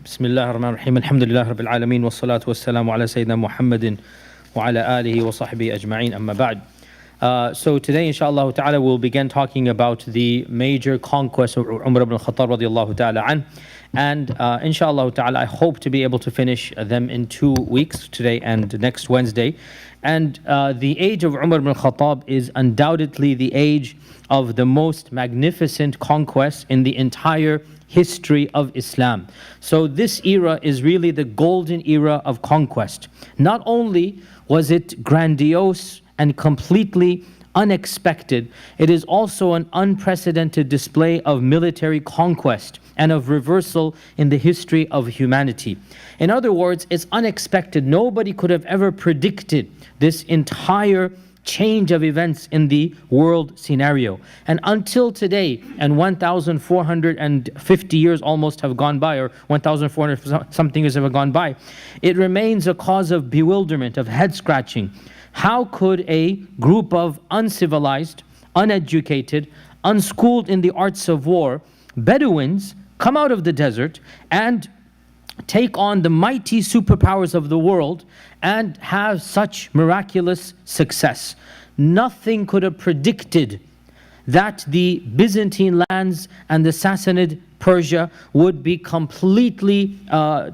Bismillah ar-Rahman ar-Rahim. Alhamdulillah Rabbil Alameen. Wa salatu wa salamu ala Sayyidina Muhammadin wa ala alihi wa sahbihi ajma'in. Amma ba'd. So today, inshallah ta'ala, we'll begin talking about the major conquests of Umar ibn al-Khattab radiallahu ta'ala an. And inshallah ta'ala, I hope to be able to finish them in 2 weeks, today and next Wednesday. And the age of Umar ibn al-Khattab is undoubtedly the age of the most magnificent conquest in the entire history of Islam. So this era is really the golden era of conquest. Not only was it grandiose and completely unexpected, it is also an unprecedented display of military conquest and of reversal in the history of humanity. In other words, it's unexpected. Nobody could have ever predicted this entire change of events in the world scenario. And until today, and 1,450 years almost have gone by, or 1,400 something years have gone by, it remains a cause of bewilderment, of head scratching. How could a group of uncivilized, uneducated, unschooled in the arts of war Bedouins come out of the desert and take on the mighty superpowers of the world and have such miraculous success? Nothing could have predicted that the Byzantine lands and the Sassanid Persia would be completely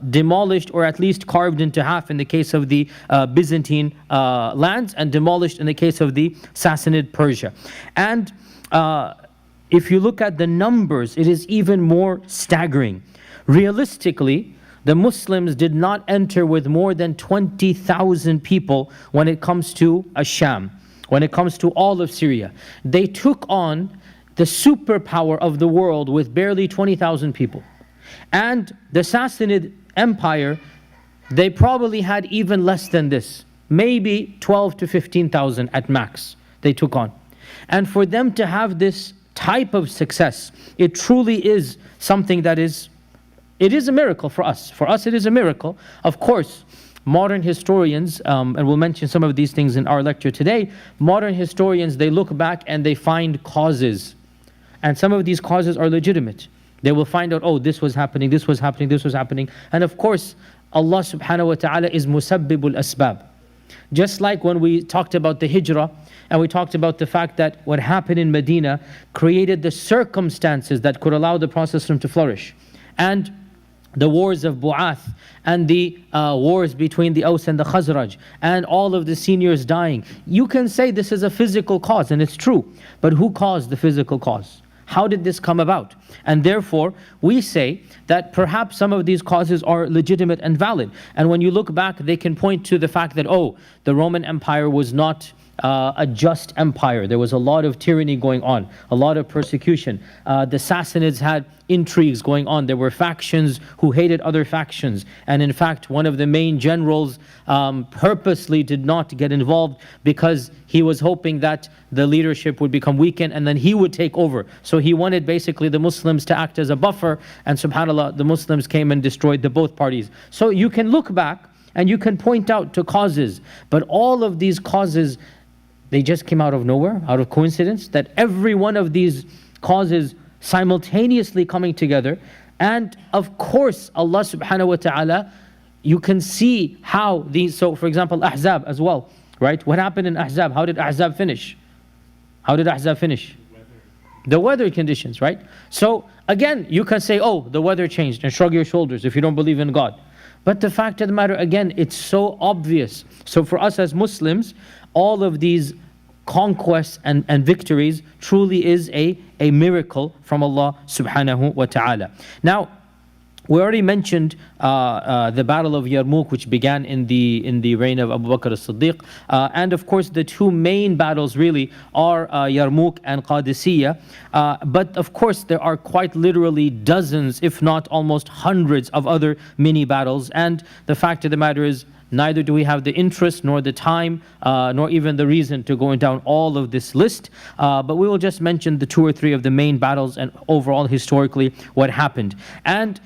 demolished, or at least carved into half in the case of the Byzantine lands, and demolished in the case of the Sassanid Persia. And if you look at the numbers, it is even more staggering. Realistically, the Muslims did not enter with more than 20,000 people when it comes to Asham, when it comes to all of Syria. They took on the superpower of the world with barely 20,000 people. And the Sassanid Empire, they probably had even less than this, maybe 12 to 15,000 at max they took on. And for them to have this type of success, it truly is something that is, it is a miracle for us. For us, it is a miracle. Of course, modern historians, and we'll mention some of these things in our lecture today, modern historians, they look back and they find causes. And some of these causes are legitimate. They will find out, oh, this was happening, this was happening, this was happening. And of course, Allah subhanahu wa ta'ala is musabbibul asbab. Just like when we talked about the hijrah, and we talked about the fact that what happened in Medina created the circumstances that could allow the Prophet to flourish. And the wars of Bu'ath, and the wars between the Aus and the Khazraj, and all of the seniors dying. You can say this is a physical cause, and it's true. But who caused the physical cause? How did this come about? And therefore, we say that perhaps some of these causes are legitimate and valid. And when you look back, they can point to the fact that, oh, the Roman Empire was not a just empire. There was a lot of tyranny going on, a lot of persecution. The Sassanids had intrigues going on. There were factions who hated other factions. And in fact, one of the main generals purposely did not get involved because he was hoping that the leadership would become weakened and then he would take over. So he wanted basically the Muslims to act as a buffer, and subhanAllah, the Muslims came and destroyed the both parties. So you can look back and you can point out to causes, but all of these causes, they just came out of nowhere, out of coincidence, that every one of these causes simultaneously coming together. And of course, Allah subhanahu wa ta'ala, you can see how these, so for example, Ahzab as well, right? What happened in Ahzab? How did Ahzab finish? How did Ahzab finish? The weather conditions, right? So again, you can say, oh, the weather changed, and shrug your shoulders if you don't believe in God. But the fact of the matter, again, it's so obvious. So for us as Muslims, all of these conquests and victories truly is a miracle from Allah subhanahu wa ta'ala. Now, we already mentioned the Battle of Yarmouk, which began in the reign of Abu Bakr as-Siddiq. And of course, the two main battles really are Yarmouk and Qadisiyah. But of course, there are quite literally dozens, if not almost hundreds of other mini battles. And the fact of the matter is, neither do we have the interest, nor the time, nor even the reason to go down all of this list. But we will just mention the 2 or 3 of the main battles and overall historically what happened. And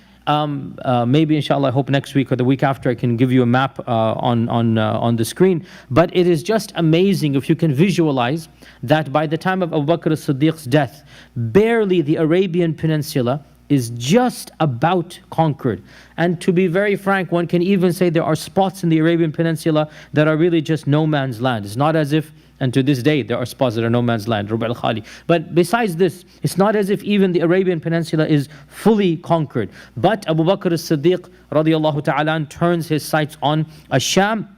maybe inshallah, I hope next week or the week after I can give you a map on the screen. But it is just amazing if you can visualize that by the time of Abu Bakr as-Siddiq's death, barely the Arabian Peninsula is just about conquered. And to be very frank, one can even say there are spots in the Arabian Peninsula that are really just no man's land. It's not as if, and to this day there are spots that are no man's land, Ruba al-Khali. But besides this, it's not as if even the Arabian Peninsula is fully conquered. But Abu Bakr as-Siddiq radiallahu ta'ala turns his sights on Sham,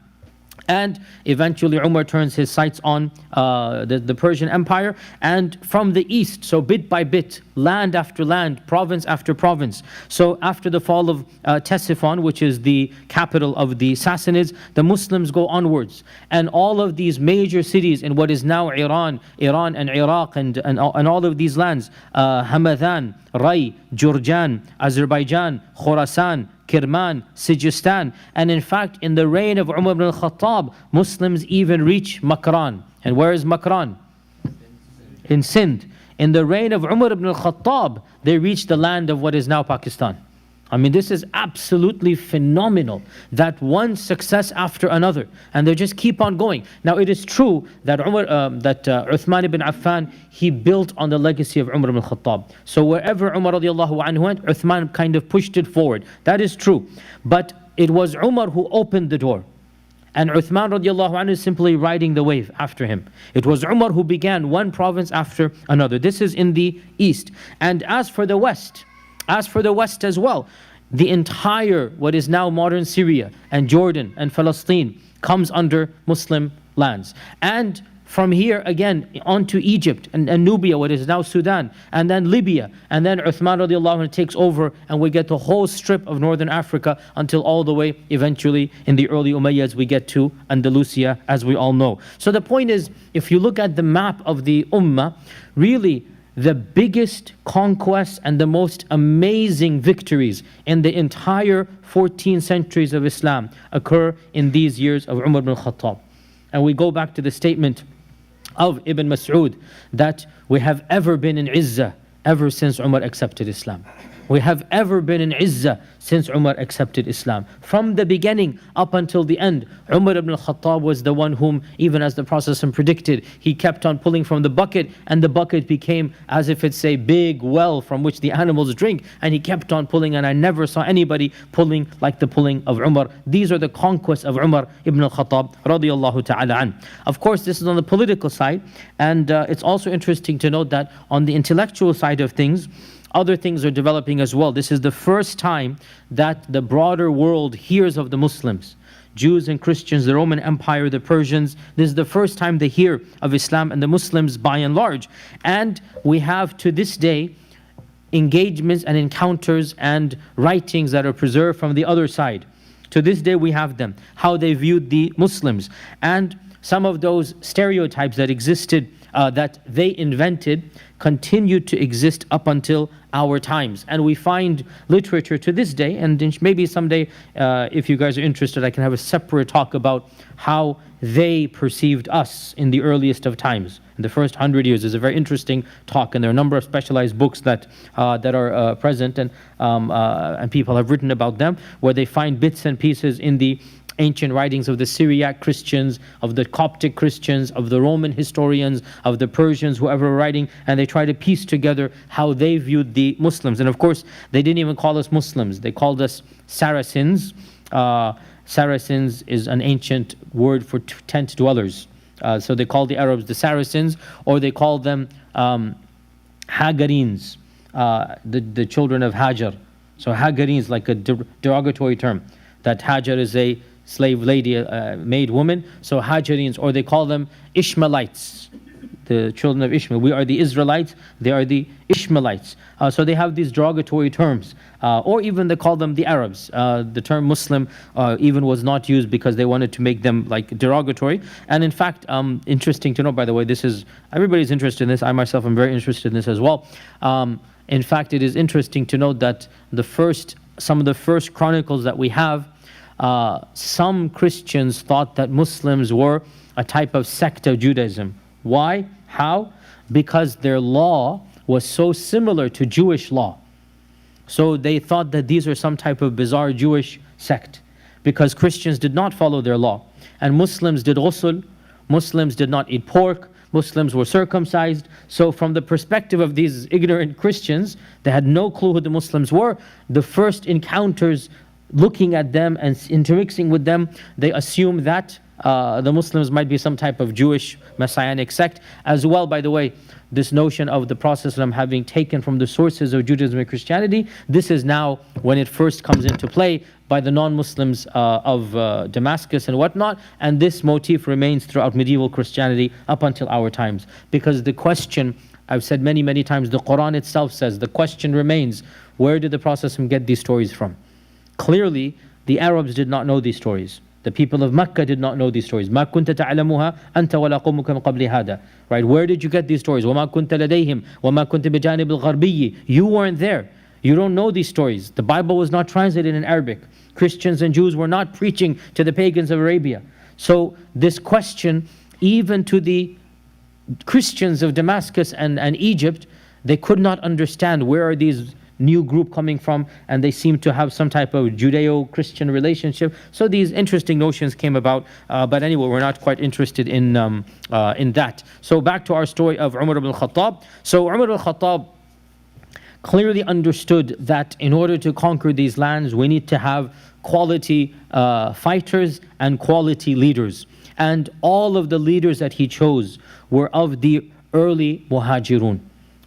and eventually Umar turns his sights on the Persian Empire, and from the east, so bit by bit, land after land, province after province. So after the fall of Ctesiphon, which is the capital of the Sassanids, the Muslims go onwards, and all of these major cities in what is now Iran and Iraq and all of these lands, Hamadan, Ray, Jurjan, Azerbaijan, Khorasan, Kirman, Sijistan, and in fact in the reign of Umar ibn al-Khattab, Muslims even reach Makran. And where is Makran? In Sindh. In the reign of Umar ibn al-Khattab, they reach the land of what is now Pakistan. I mean, this is absolutely phenomenal, that one success after another, and they just keep on going. Now it is true that Uthman ibn Affan, he built on the legacy of Umar ibn al-Khattab. So wherever Umar radiallahu anhu went, Uthman kind of pushed it forward. That is true. But it was Umar who opened the door, and Uthman radiallahu anhu is simply riding the wave after him. It was Umar who began one province after another. This is in the east. And as for the west as well, the entire what is now modern Syria and Jordan and Palestine comes under Muslim lands. And from here again onto Egypt and Nubia, what is now Sudan, and then Libya, and then Uthman radiallahu anhu takes over, and we get the whole strip of northern Africa until all the way eventually in the early Umayyads we get to Andalusia, as we all know. So the point is, if you look at the map of the Ummah, really the biggest conquests and the most amazing victories in the entire 14 centuries of Islam occur in these years of Umar ibn al-Khattab. And we go back to the statement of Ibn Mas'ud that we have ever been in Izzah ever since Umar accepted Islam. We have ever been in Izzah since Umar accepted Islam. From the beginning up until the end, Umar ibn al-Khattab was the one whom, even as the Prophet predicted, he kept on pulling from the bucket, and the bucket became as if it's a big well from which the animals drink, and he kept on pulling, and I never saw anybody pulling like the pulling of Umar. These are the conquests of Umar ibn al-Khattab radiyallahu ta'ala an. Of course, this is on the political side, and it's also interesting to note that on the intellectual side of things, other things are developing as well. This is the first time that the broader world hears of the Muslims. Jews and Christians, the Roman Empire, the Persians. This is the first time they hear of Islam and the Muslims by and large. And we have to this day engagements and encounters and writings that are preserved from the other side. To this day we have them, how they viewed the Muslims. And some of those stereotypes that existed, that they invented, continued to exist up until our times. And we find literature to this day, and maybe someday, if you guys are interested, I can have a separate talk about how they perceived us in the earliest of times. In the first 100 years is a very interesting talk, and there are a number of specialized books that are present, and people have written about them, where they find bits and pieces in the ancient writings of the Syriac Christians, of the Coptic Christians, of the Roman historians, of the Persians, whoever were writing, and they try to piece together how they viewed the Muslims. And of course, they didn't even call us Muslims, they called us Saracens. Saracens is an ancient word for tent dwellers. So they called the Arabs the Saracens, or they called them Hagarines, the children of Hajar. So Hagarines, like a derogatory term, that Hajar is a slave lady, maid woman, so Hajarines, or they call them Ishmaelites, the children of Ishmael. We are the Israelites, they are the Ishmaelites. So they have these derogatory terms, or even they call them the Arabs. The term Muslim even was not used because they wanted to make them like derogatory. And in fact, interesting to know, by the way, this is, everybody's interested in this, I myself am very interested in this as well. In fact, it is interesting to note that some of the first chronicles that we have, some Christians thought that Muslims were a type of sect of Judaism. Why? How? Because their law was so similar to Jewish law. So they thought that these are some type of bizarre Jewish sect, because Christians did not follow their law. And Muslims did ghusl, Muslims did not eat pork, Muslims were circumcised. So from the perspective of these ignorant Christians, they had no clue who the Muslims were. The first encounters, looking at them and intermixing with them, they assume that the Muslims might be some type of Jewish messianic sect. As well, by the way, this notion of the Prophet ﷺ having taken from the sources of Judaism and Christianity, this is now when it first comes into play by the non-Muslims of Damascus and whatnot, and this motif remains throughout medieval Christianity up until our times. Because the question, I've said many, many times, the Quran itself says, the question remains, where did the Prophet ﷺ get these stories from? Clearly, the Arabs did not know these stories. The people of Mecca did not know these stories. مَا كُنْتَ تَعْلَمُهَا أَنْتَ وَلَا قَوْمُكَ مِنْ قَبْلِ هَذَا. Right? Where did you get these stories? وَمَا كُنْتَ لَدَيْهِمْ وَمَا كُنْتَ بِجَانِبِ الْغَرْبِيِّ. You weren't there. You don't know these stories. The Bible was not translated in Arabic. Christians and Jews were not preaching to the pagans of Arabia. So this question, even to the Christians of Damascus and Egypt, they could not understand where are these new group coming from, and they seem to have some type of Judeo-Christian relationship. So these interesting notions came about, but anyway, we're not quite interested in that. So back to our story of Umar ibn al-Khattab. So Umar ibn al-Khattab clearly understood that in order to conquer these lands, we need to have quality fighters and quality leaders. And all of the leaders that he chose were of the early Muhajirun.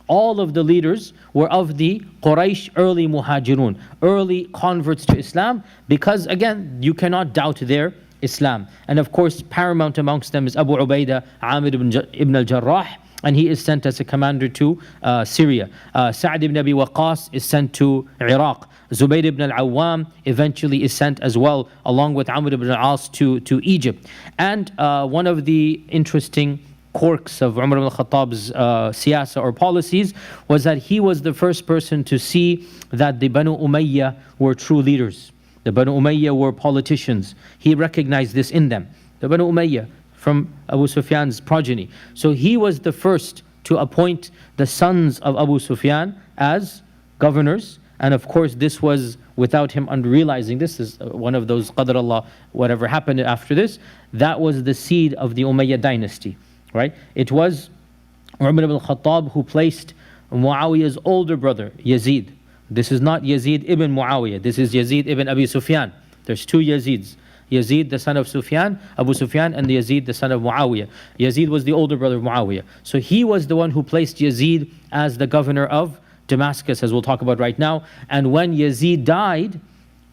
All of the leaders were of the Quraysh early Muhajirun, early converts to Islam, because again, you cannot doubt their Islam. And of course, paramount amongst them is Abu Ubaidah Amir ibn al-Jarrah, and he is sent as a commander to Syria. Sa'd ibn Abi Waqqas is sent to Iraq. Zubayr ibn al-Awwam eventually is sent as well, along with Amr ibn al-As to Egypt. And one of the interesting quirks of Umar ibn al-Khattab's siyasa or policies was that he was the first person to see that the Banu Umayyah were true leaders. The Banu Umayyah were politicians. He recognized this in them. The Banu Umayyah from Abu Sufyan's progeny. So he was the first to appoint the sons of Abu Sufyan as governors. And of course, this was without him realizing. This is one of those qadr Allah, whatever happened after this. That was the seed of the Umayyad dynasty. Right? It was Umar ibn al-Khattab who placed Muawiyah's older brother, Yazid. This is not Yazid ibn Muawiyah. This is Yazid ibn Abi Sufyan. There's two Yazids. Yazid, the son of Sufyan, Abu Sufyan, and Yazid, the son of Muawiyah. Yazid was the older brother of Muawiyah. So he was the one who placed Yazid as the governor of Damascus, as we'll talk about right now. And when Yazid died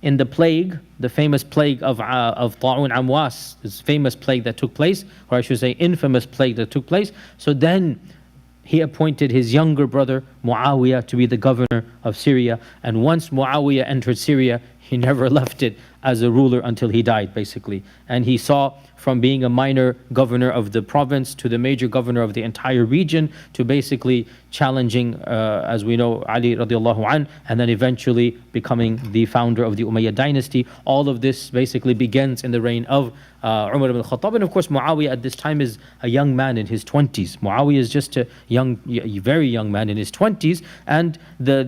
in the plague, the famous plague of Ta'un Amwas, this famous plague that took place, or I should say infamous plague that took place. So then he appointed his younger brother Muawiyah to be the governor of Syria. And once Muawiyah entered Syria, he never left it as a ruler until he died, basically. And he saw from being a minor governor of the province to the major governor of the entire region to basically challenging, as we know, Ali radiallahu anh, and then eventually becoming the founder of the Umayyad dynasty. All of this basically begins in the reign of Umar ibn al-Khattab. And of course, Muawiyah at this time is a young man in his 20s. Muawiyah is just a very young man in his 20s. And the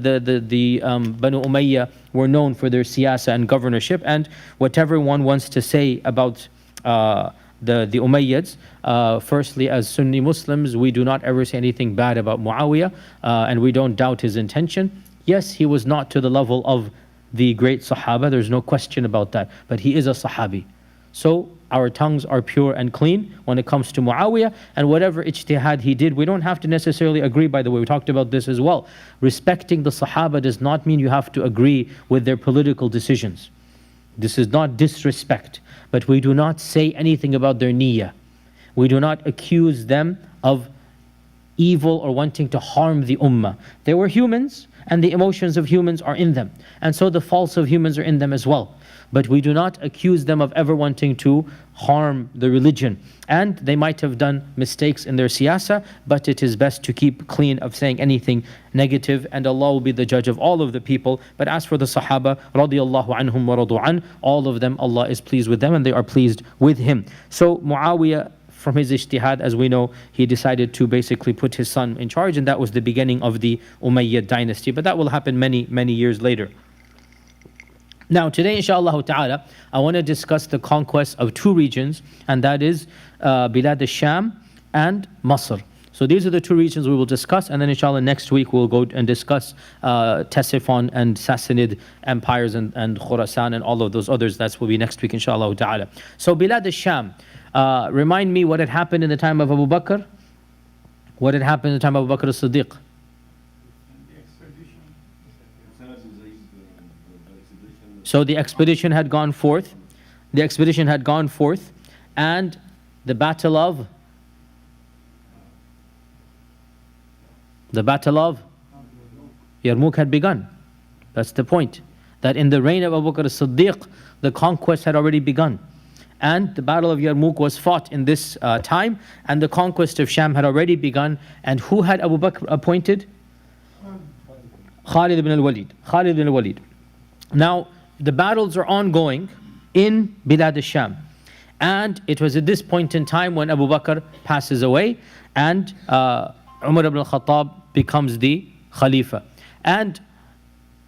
Banu Umayyah were known for their siyasa and governorship. And whatever one wants to say about the Umayyads, firstly, as Sunni Muslims, we do not ever say anything bad about Muawiyah, and we don't doubt his intention. Yes, he was not to the level of the great Sahaba, there's no question about that, but he is a Sahabi. So our tongues are pure and clean when it comes to Muawiyah, and whatever ijtihad he did, we don't have to necessarily agree. By the way, we talked about this as well. Respecting the Sahaba does not mean you have to agree with their political decisions. This is not disrespect, but we do not say anything about their niyyah. We do not accuse them of evil or wanting to harm the ummah. They were humans, and the emotions of humans are in them. And so the faults of humans are in them as well. But we do not accuse them of ever wanting to harm the religion. And they might have done mistakes in their siyasa, but it is best to keep clean of saying anything negative, and Allah will be the judge of all of the people. But as for the Sahaba, radiyallahu anhum wa radu an, all of them, Allah is pleased with them and they are pleased with him. So Muawiyah, from his ijtihad, as we know, he decided to basically put his son in charge, and that was the beginning of the Umayyad dynasty. But that will happen many, many years later. Now today, inshaAllah ta'ala, I want to discuss the conquest of two regions, and that is Bilad al-Sham and Masr. So these are the two regions we will discuss, and then inshallah next week we'll go and discuss Ctesiphon and Sassanid empires and Khurasan and all of those others. That will be next week inshallah ta'ala. So Bilad al-Sham, remind me what had happened in the time of Abu Bakr? What had happened in the time of Abu Bakr as-Siddiq? So the expedition had gone forth. The expedition had gone forth, and the battle of Yarmouk had begun. That's the point. That in the reign of Abu Bakr as-Siddiq, the conquest had already begun. And the battle of Yarmouk was fought in this time, and the conquest of Sham had already begun. And who had Abu Bakr appointed? Khalid ibn al-Walid. Khalid ibn al-Walid. Now, the battles are ongoing in Bilad al-Sham. And it was at this point in time when Abu Bakr passes away, and Umar ibn al-Khattab becomes the Khalifa. And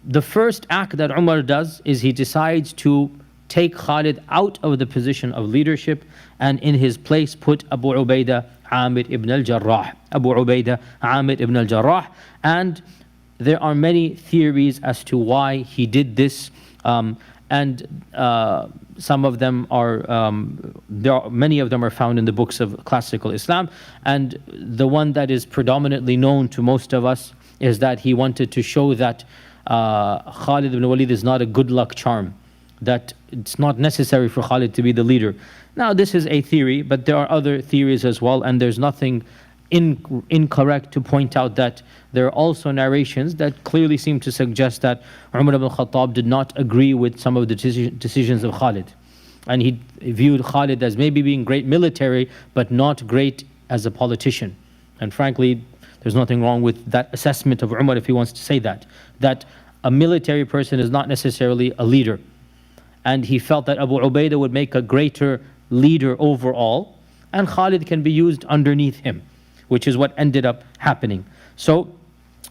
the first act that Umar does is he decides to take Khalid out of the position of leadership, and in his place put Abu Ubaidah Amir ibn al-Jarrah. Abu Ubaidah Amir ibn al-Jarrah. And there are many theories as to why he did this. Some of them are, many of them are found in the books of classical Islam. And the one that is predominantly known to most of us is that he wanted to show that Khalid ibn Walid is not a good luck charm, that it's not necessary for Khalid to be the leader. Now this is a theory, but there are other theories as well, and there's nothing incorrect to point out that there are also narrations that clearly seem to suggest that Umar ibn al-Khattab did not agree with some of the decisions of Khalid. And he viewed Khalid as maybe being great military, but not great as a politician. And frankly, there's nothing wrong with that assessment of Umar if he wants to say that a military person is not necessarily a leader. And he felt that Abu Ubaidah would make a greater leader overall, and Khalid can be used underneath him, which is what ended up happening. So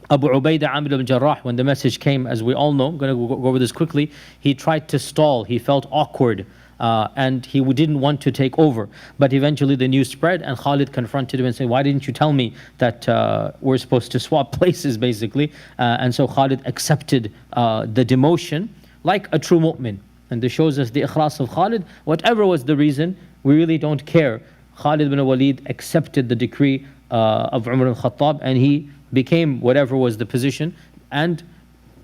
Abu Ubaidah Amir ibn Jarrah, when the message came, as we all know, I'm going to go over this quickly, he tried to stall, he felt awkward, and he didn't want to take over. But eventually the news spread, and Khalid confronted him and said, why didn't you tell me that we're supposed to swap places, basically? And so Khalid accepted the demotion like a true mu'min. And this shows us the ikhlas of Khalid. Whatever was the reason, we really don't care. Khalid ibn Walid accepted the decree of Umar al-Khattab, and he became whatever was the position and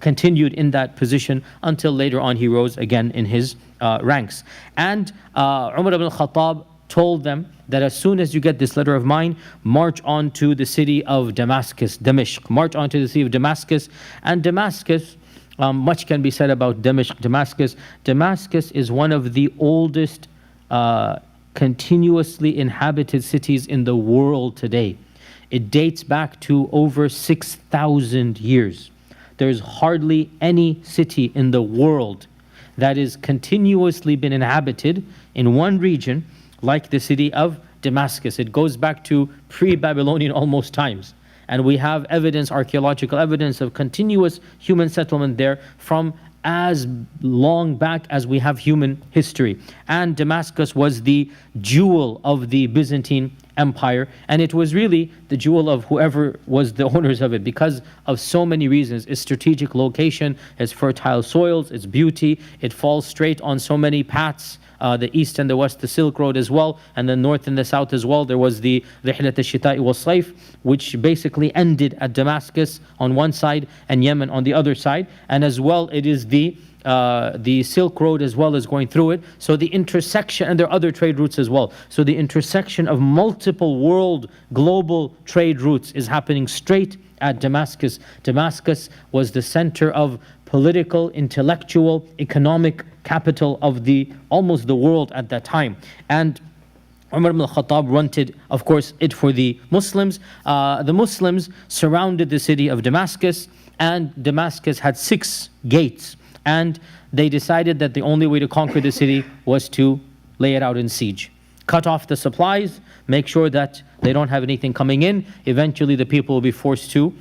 continued in that position until later on he rose again in his ranks. And Umar ibn al-Khattab told them that as soon as you get this letter of mine, march on to the city of Damascus, Damashq. March on to the city of Damascus. And Damascus, much can be said about Damascus. Damascus is one of the oldest continuously inhabited cities in the world today. It dates back to over 6,000 years. There's hardly any city in the world that is continuously been inhabited in one region like the city of Damascus. It goes back to pre-Babylonian almost times. And we have evidence, archaeological evidence of continuous human settlement there from as long back as we have human history. And Damascus was the jewel of the Byzantine Empire, and it was really the jewel of whoever was the owners of it because of so many reasons. Its strategic location, its fertile soils, its beauty, it falls straight on so many paths, the east and the west, the Silk Road as well, and the north and the south as well. There was the Rihlat al-Shita'i wal-Sayf, which basically ended at Damascus on one side and Yemen on the other side, and as well it is the Silk Road as well as going through it. So the intersection, and there are other trade routes as well. So the intersection of multiple world global trade routes is happening straight at Damascus. Damascus was the center of political, intellectual, economic capital of almost the world at that time. And Umar ibn al-Khattab wanted, of course, it for the Muslims. The Muslims surrounded the city of Damascus, and Damascus had 6 gates. And they decided that the only way to conquer the city was to lay it out in siege. Cut off the supplies, make sure that they don't have anything coming in. Eventually the people will be forced to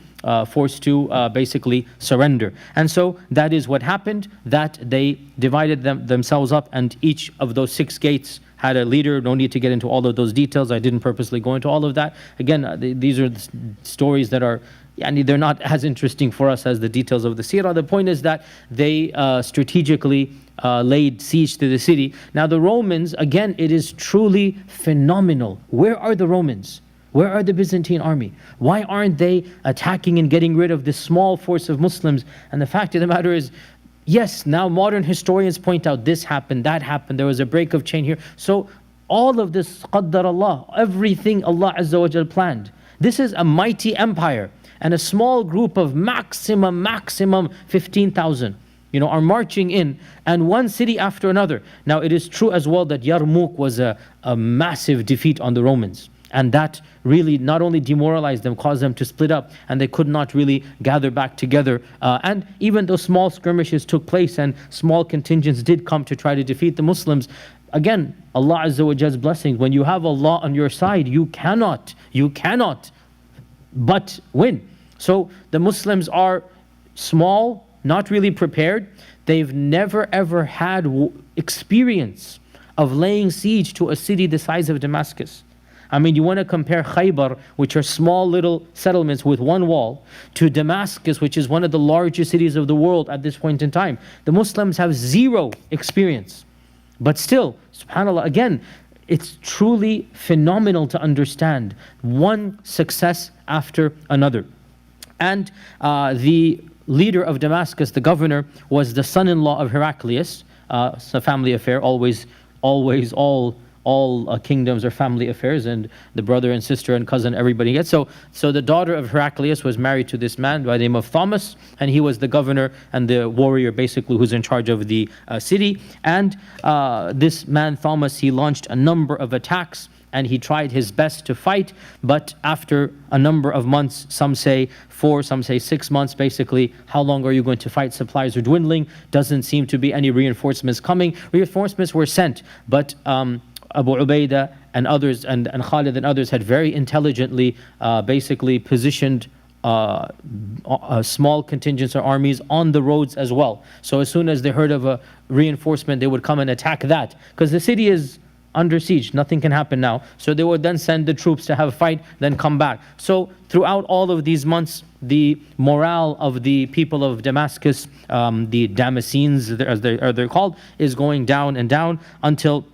basically surrender. And so that is what happened, that they divided themselves up, and each of those 6 gates had a leader. No need to get into all of those details. I didn't purposely go into all of that. Again, these are the stories that are, they're not as interesting for us as the details of the seerah. The point is that they strategically laid siege to the city. Now the Romans, again, it is truly phenomenal. Where are the Romans? Where are the Byzantine army? Why aren't they attacking and getting rid of this small force of Muslims? And the fact of the matter is, yes, now modern historians point out this happened, that happened, there was a break of chain here. So all of this, qaddar Allah, everything Allah Azza wa Jal planned. This is a mighty empire, and a small group of maximum 15,000, are marching in, and one city after another. Now it is true as well that Yarmouk was a massive defeat on the Romans. And that really not only demoralized them, caused them to split up, and they could not really gather back together. And even though small skirmishes took place and small contingents did come to try to defeat the Muslims, again, Allah Azza wa Jall's blessings, when you have Allah on your side, you cannot but win. So the Muslims are small, not really prepared. They've never ever had experience of laying siege to a city the size of Damascus. I mean, you want to compare Khaybar, which are small little settlements with one wall, to Damascus, which is one of the largest cities of the world at this point in time. The Muslims have zero experience. But still, subhanAllah, again, it's truly phenomenal to understand one success after another. And the leader of Damascus, the governor, was the son-in-law of Heraclius. It's a family affair, always all kingdoms are family affairs, and the brother and sister and cousin, everybody gets. So the daughter of Heraclius was married to this man by the name of Thomas, and he was the governor and the warrior basically who's in charge of the city. And this man Thomas, he launched a number of attacks, and he tried his best to fight, but after a number of months, some say 4, some say 6 months, basically, how long are you going to fight? Supplies are dwindling, doesn't seem to be any reinforcements coming. Reinforcements were sent, but Abu Ubaidah and others, and Khalid and others had very intelligently basically positioned small contingents or armies on the roads as well. So as soon as they heard of a reinforcement, they would come and attack that, because the city is under siege, nothing can happen now. So they would then send the troops to have a fight, then come back. So throughout all of these months, the morale of the people of Damascus, the Damascenes as they're called, is going down and down until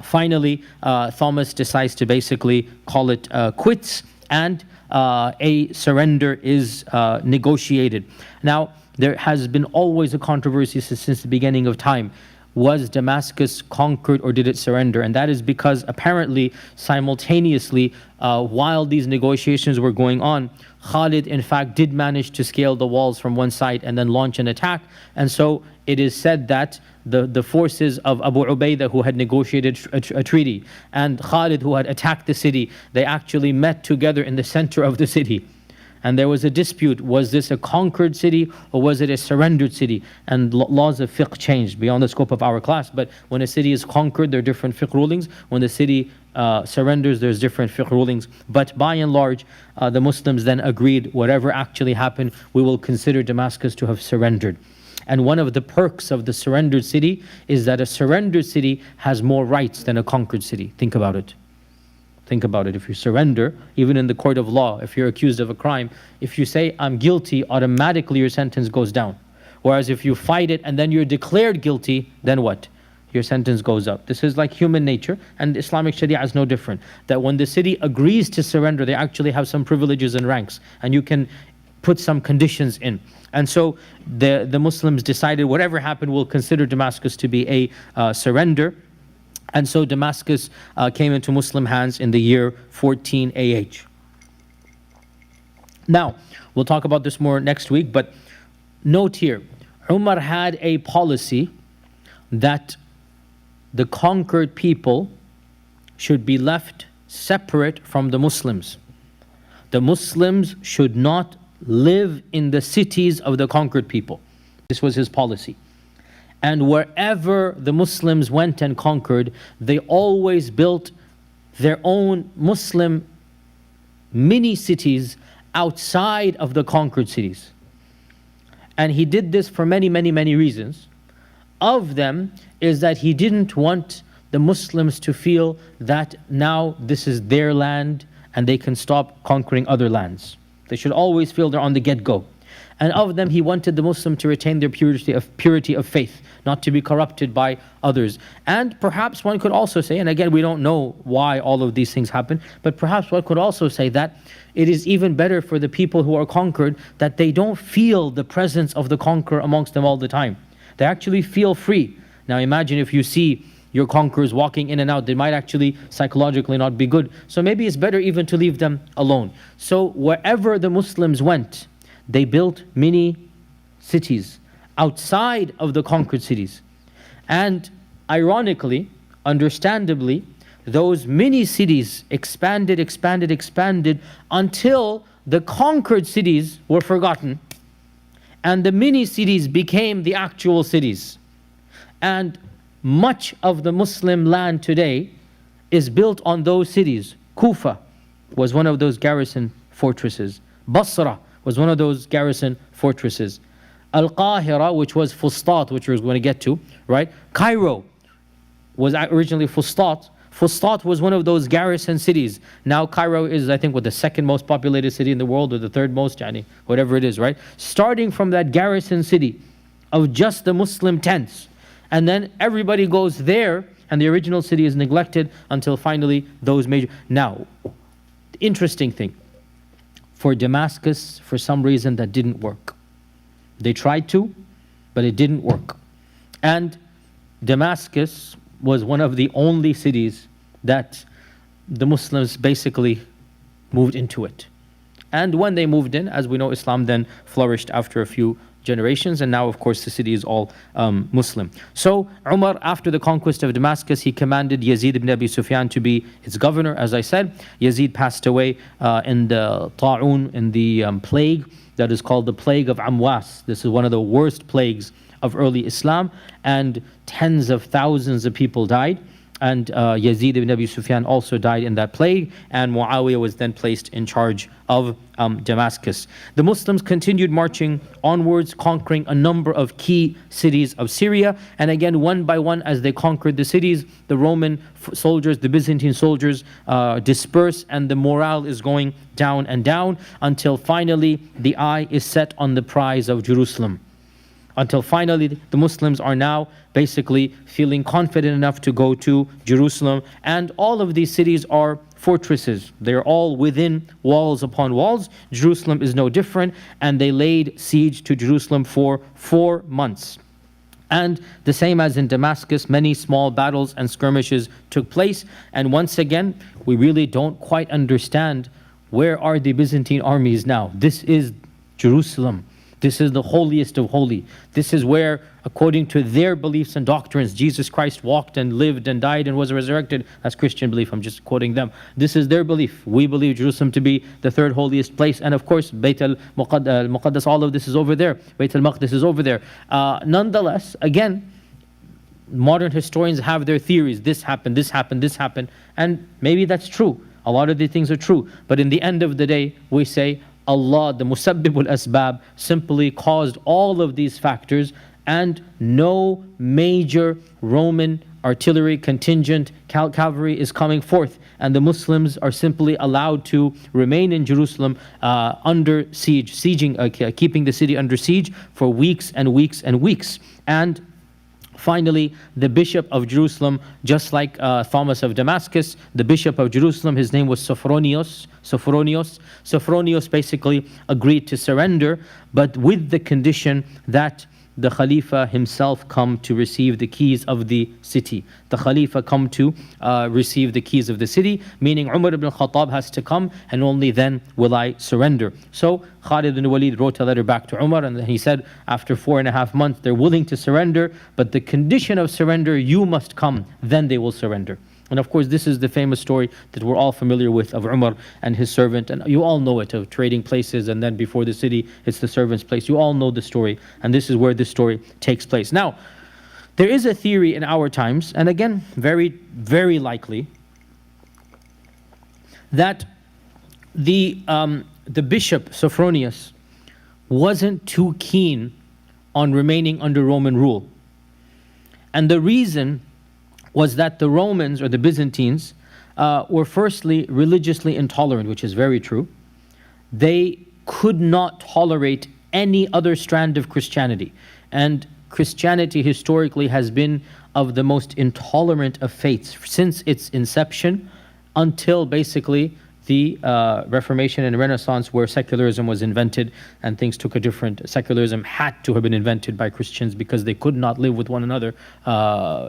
finally Thomas decides to basically call it quits, and a surrender is negotiated. Now, there has been always a controversy since the beginning of time. Was Damascus conquered or did it surrender? And that is because apparently simultaneously, while these negotiations were going on, Khalid in fact did manage to scale the walls from one side and then launch an attack. And so it is said that the forces of Abu Ubaidah, who had negotiated a treaty, and Khalid, who had attacked the city, they actually met together in the center of the city. And there was a dispute, was this a conquered city or was it a surrendered city? And laws of fiqh changed beyond the scope of our class. But when a city is conquered, there are different fiqh rulings. When the city surrenders, there's different fiqh rulings. But by and large, the Muslims then agreed, whatever actually happened, we will consider Damascus to have surrendered. And one of the perks of the surrendered city is that a surrendered city has more rights than a conquered city. Think about it. Think about it. If you surrender, even in the court of law, if you're accused of a crime, if you say, I'm guilty, automatically your sentence goes down. Whereas if you fight it and then you're declared guilty, then what? Your sentence goes up. This is like human nature, and Islamic Sharia is no different. That when the city agrees to surrender, they actually have some privileges and ranks, and you can put some conditions in. And so the Muslims decided, whatever happened, we'll consider Damascus to be a surrender. And so Damascus came into Muslim hands in the year 14 AH. Now, we'll talk about this more next week, but note here, Umar had a policy that the conquered people should be left separate from the Muslims. The Muslims should not live in the cities of the conquered people. This was his policy. And wherever the Muslims went and conquered, they always built their own Muslim mini cities outside of the conquered cities. And he did this for many reasons. Of them is that he didn't want the Muslims to feel that now this is their land and they can stop conquering other lands. They should always feel they're on the get-go. And of them, he wanted the Muslim to retain their purity of faith, not to be corrupted by others. And perhaps one could also say, and again, we don't know why all of these things happen, but perhaps one could also say that it is even better for the people who are conquered that they don't feel the presence of the conqueror amongst them all the time. They actually feel free. Now imagine if you see your conquerors walking in and out, they might actually psychologically not be good. So maybe it's better even to leave them alone. So wherever the Muslims went, they built mini cities outside of the conquered cities. And ironically, understandably, those mini cities expanded until the conquered cities were forgotten and the mini cities became the actual cities. And much of the Muslim land today is built on those cities. Kufa was one of those garrison fortresses. Basra was one of those garrison fortresses. Al-Qahira, which was Fustat, which we're going to get to, right? Cairo was originally Fustat. Fustat was one of those garrison cities. Now Cairo is, I think, the second most populated city in the world, or the third most, whatever it is, right? Starting from that garrison city of just the Muslim tents. And then everybody goes there, and the original city is neglected until finally those major... Now, interesting thing. For Damascus, for some reason, that didn't work. They tried to, but it didn't work. And Damascus was one of the only cities that the Muslims basically moved into it. And when they moved in, as we know, Islam then flourished after a few generations, and now of course the city is all Muslim. So Umar, after the conquest of Damascus, he commanded Yazid ibn Abi Sufyan to be his governor. As I said, Yazid passed away in the ta'un, in the plague that is called the plague of Amwas. This is one of the worst plagues of early Islam, and tens of thousands of people died. And Yazid ibn Abi Sufyan also died in that plague, and Muawiyah was then placed in charge of Damascus. The Muslims continued marching onwards, conquering a number of key cities of Syria. And again, one by one, as they conquered the cities, the Roman soldiers, the Byzantine soldiers disperse, and the morale is going down and down until finally the eye is set on the prize of Jerusalem. Until finally the Muslims are now basically feeling confident enough to go to Jerusalem. And all of these cities are fortresses. They're all within walls upon walls. Jerusalem is no different. And they laid siege to Jerusalem for 4 months. And the same as in Damascus, many small battles and skirmishes took place. And once again, we really don't quite understand, where are the Byzantine armies now? This is Jerusalem. This is the holiest of holy. This is where, according to their beliefs and doctrines, Jesus Christ walked and lived and died and was resurrected. That's Christian belief. I'm just quoting them. This is their belief. We believe Jerusalem to be the third holiest place. And of course, Bayt al-Muqaddas, all of this is over there. Bayt al-Maqdis is over there. Nonetheless, again, modern historians have their theories. This happened, this happened, this happened. And maybe that's true. A lot of these things are true. But in the end of the day, we say, Allah, the Musabbibul Asbab, simply caused all of these factors, and no major Roman artillery contingent, cavalry is coming forth, and the Muslims are simply allowed to remain in Jerusalem under siege, keeping the city under siege for weeks and weeks and weeks. And finally, the Bishop of Jerusalem, just like Thomas of Damascus, the Bishop of Jerusalem, his name was Sophronios basically agreed to surrender, but with the condition that the Khalifa himself come to receive the keys of the city. The Khalifa come to receive the keys of the city, meaning Umar ibn al-Khattab has to come, and only then will I surrender. So Khalid ibn Walid wrote a letter back to Umar, and he said, after 4.5 months, they're willing to surrender, but the condition of surrender, you must come, then they will surrender. And of course, this is the famous story that we're all familiar with of Umar and his servant. And you all know it, of trading places, and then before the city, it's the servant's place. You all know the story. And this is where this story takes place. Now, there is a theory in our times, and again, very, very likely, that the bishop, Sophronius, wasn't too keen on remaining under Roman rule. And the reason was that the Romans or the Byzantines were firstly religiously intolerant, which is very true. They could not tolerate any other strand of Christianity. And Christianity historically has been of the most intolerant of faiths since its inception until basically the Reformation and Renaissance, where secularism was invented and things took a different. Secularism had to have been invented by Christians because they could not live with one another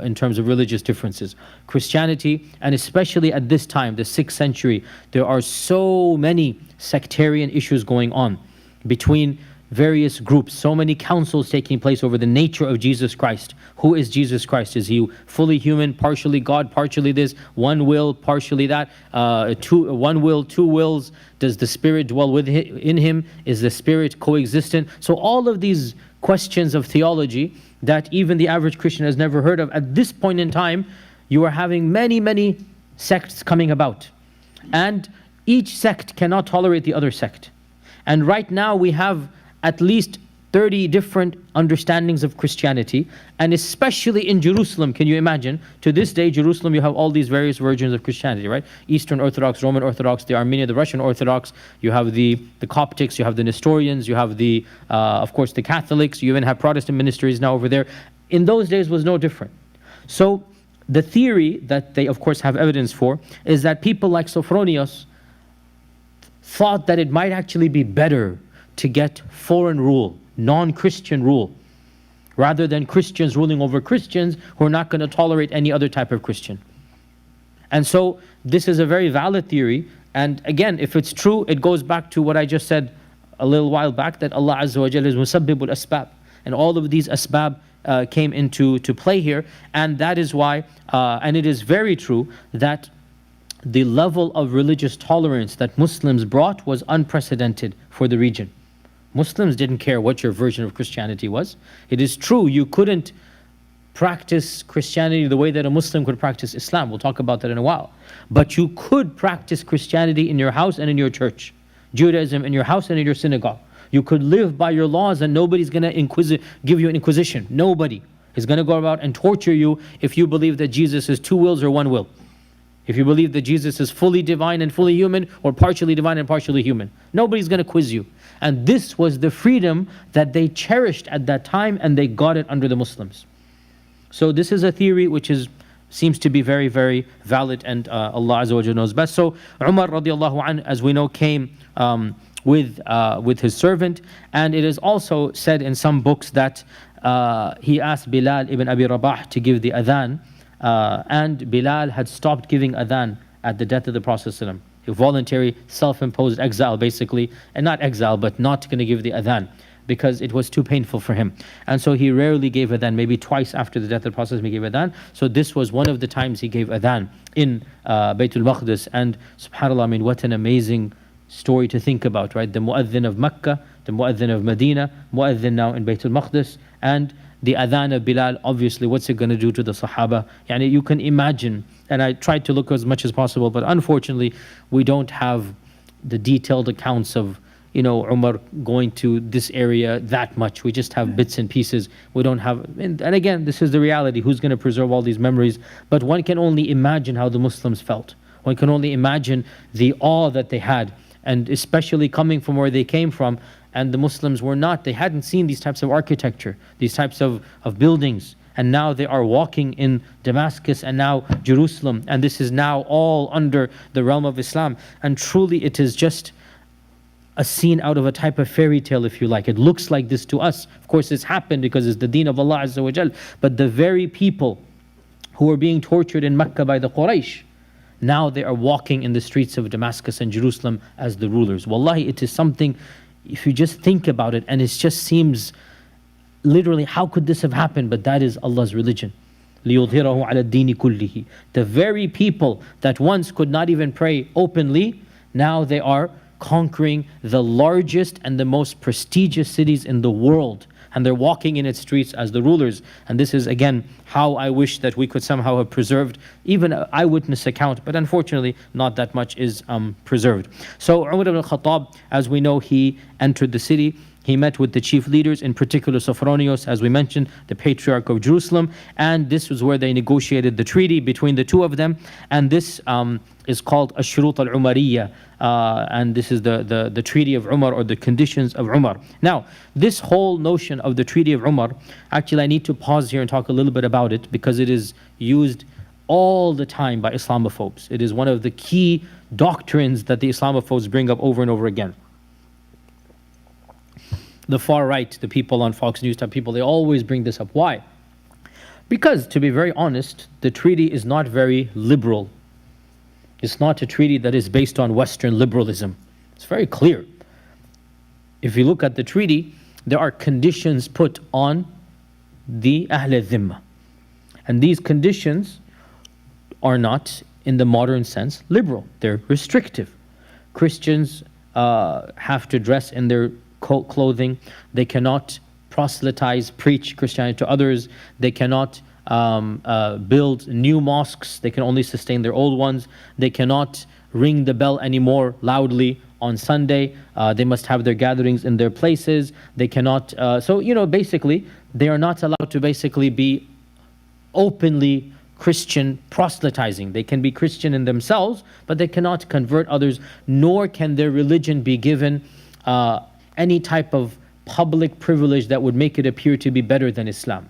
in terms of religious differences. Christianity, and especially at this time, the 6th century, there are so many sectarian issues going on between various groups, so many councils taking place over the nature of Jesus Christ. Who is Jesus Christ? Is he fully human, partially God, partially this, one will, partially that, one will, two wills? Does the Spirit dwell in him? Is the Spirit coexistent? So all of these questions of theology that even the average Christian has never heard of, at this point in time, you are having many, many sects coming about. And each sect cannot tolerate the other sect. And right now we have at least 30 different understandings of Christianity, and especially in Jerusalem. Can you imagine? To this day, Jerusalem, you have all these various versions of Christianity, right? Eastern Orthodox, Roman Orthodox, the Armenian, the Russian Orthodox, you have the Coptics, you have the Nestorians, you have the, of course, the Catholics, you even have Protestant ministries now over there. In those days was no different. So the theory that they, of course, have evidence for is that people like Sophronius thought that it might actually be better to get foreign rule, non-Christian rule, rather than Christians ruling over Christians who are not going to tolerate any other type of Christian. And so this is a very valid theory. And again, if it's true, it goes back to what I just said a little while back, that Allah Azza wa Jalla is musabbibul asbab. And all of these asbab came into play here. And that is why, and it is very true, that the level of religious tolerance that Muslims brought was unprecedented for the region. Muslims didn't care what your version of Christianity was. It is true, you couldn't practice Christianity the way that a Muslim could practice Islam. We'll talk about that in a while. But you could practice Christianity in your house and in your church. Judaism in your house and in your synagogue. You could live by your laws and nobody's going to give you an inquisition. Nobody is going to go about and torture you if you believe that Jesus is two wills or one will. If you believe that Jesus is fully divine and fully human, or partially divine and partially human. Nobody's going to quiz you. And this was the freedom that they cherished at that time, and they got it under the Muslims. So this is a theory which seems to be very, very valid, and Allah Azza wa Jalla knows best. So Umar radiallahu anhu, as we know, came with his servant, and it is also said in some books that he asked Bilal ibn Abi Rabah to give the adhan, and Bilal had stopped giving adhan at the death of the Prophet ﷺ. A voluntary, self-imposed exile basically, and not exile, but not going to give the adhan because it was too painful for him. And so he rarely gave adhan, maybe twice after the death of the Prophet he gave adhan. So this was one of the times he gave adhan in Baytul Maqdis. And subhanAllah, I mean, what an amazing story to think about, right? The mu'adhin of Mecca, the mu'adhin of Medina, mu'adhin now in Baytul Maqdis, and the adhan of Bilal. Obviously, what's it going to do to the Sahaba? Yani you can imagine, and I tried to look as much as possible, but unfortunately, we don't have the detailed accounts of, Umar going to this area that much. We just have bits and pieces. We don't have, and again, this is the reality. Who's going to preserve all these memories? But one can only imagine how the Muslims felt. One can only imagine the awe that they had, and especially coming from where they came from. And the Muslims they hadn't seen these types of architecture, these types of buildings. And now they are walking in Damascus and now Jerusalem. And this is now all under the realm of Islam. And truly it is just a scene out of a type of fairy tale, if you like. It looks like this to us. Of course, it's happened because it's the deen of Allah Azza wa Jal. But the very people who were being tortured in Mecca by the Quraysh, now they are walking in the streets of Damascus and Jerusalem as the rulers. Wallahi, it is something, if you just think about it, and it just seems literally, how could this have happened? But that is Allah's religion. لِيُظْهِرَهُ عَلَى الدِّينِ كُلِّهِ. The very people that once could not even pray openly, now they are conquering the largest and the most prestigious cities in the world. And they're walking in its streets as the rulers. And this is again how I wish that we could somehow have preserved even an eyewitness account, but unfortunately not that much is preserved. So Umar ibn al-Khattab, as we know, he entered the city. He met with the chief leaders, in particular Sophronios, as we mentioned, the Patriarch of Jerusalem, and this was where they negotiated the treaty between the two of them, and this is called Ash-Shurut al-Umariyya, and this is the Treaty of Umar, or the conditions of Umar. Now, this whole notion of the Treaty of Umar, actually I need to pause here and talk a little bit about it, because it is used all the time by Islamophobes. It is one of the key doctrines that the Islamophobes bring up over and over again. The far right, the people on Fox News type people, they always bring this up. Why? Because, to be very honest, the treaty is not very liberal. It's not a treaty that is based on Western liberalism. It's very clear. If you look at the treaty, there are conditions put on the Ahl al-Dhimma. And these conditions are not, in the modern sense, liberal. They're restrictive. Christians have to dress in their clothing. They cannot proselytize, preach Christianity to others. They cannot build new mosques. They can only sustain their old ones. They cannot ring the bell anymore loudly on Sunday. They must have their gatherings in their places. They cannot, basically, they are not allowed to basically be openly Christian proselytizing. They can be Christian in themselves, but they cannot convert others, nor can their religion be given any type of public privilege that would make it appear to be better than Islam.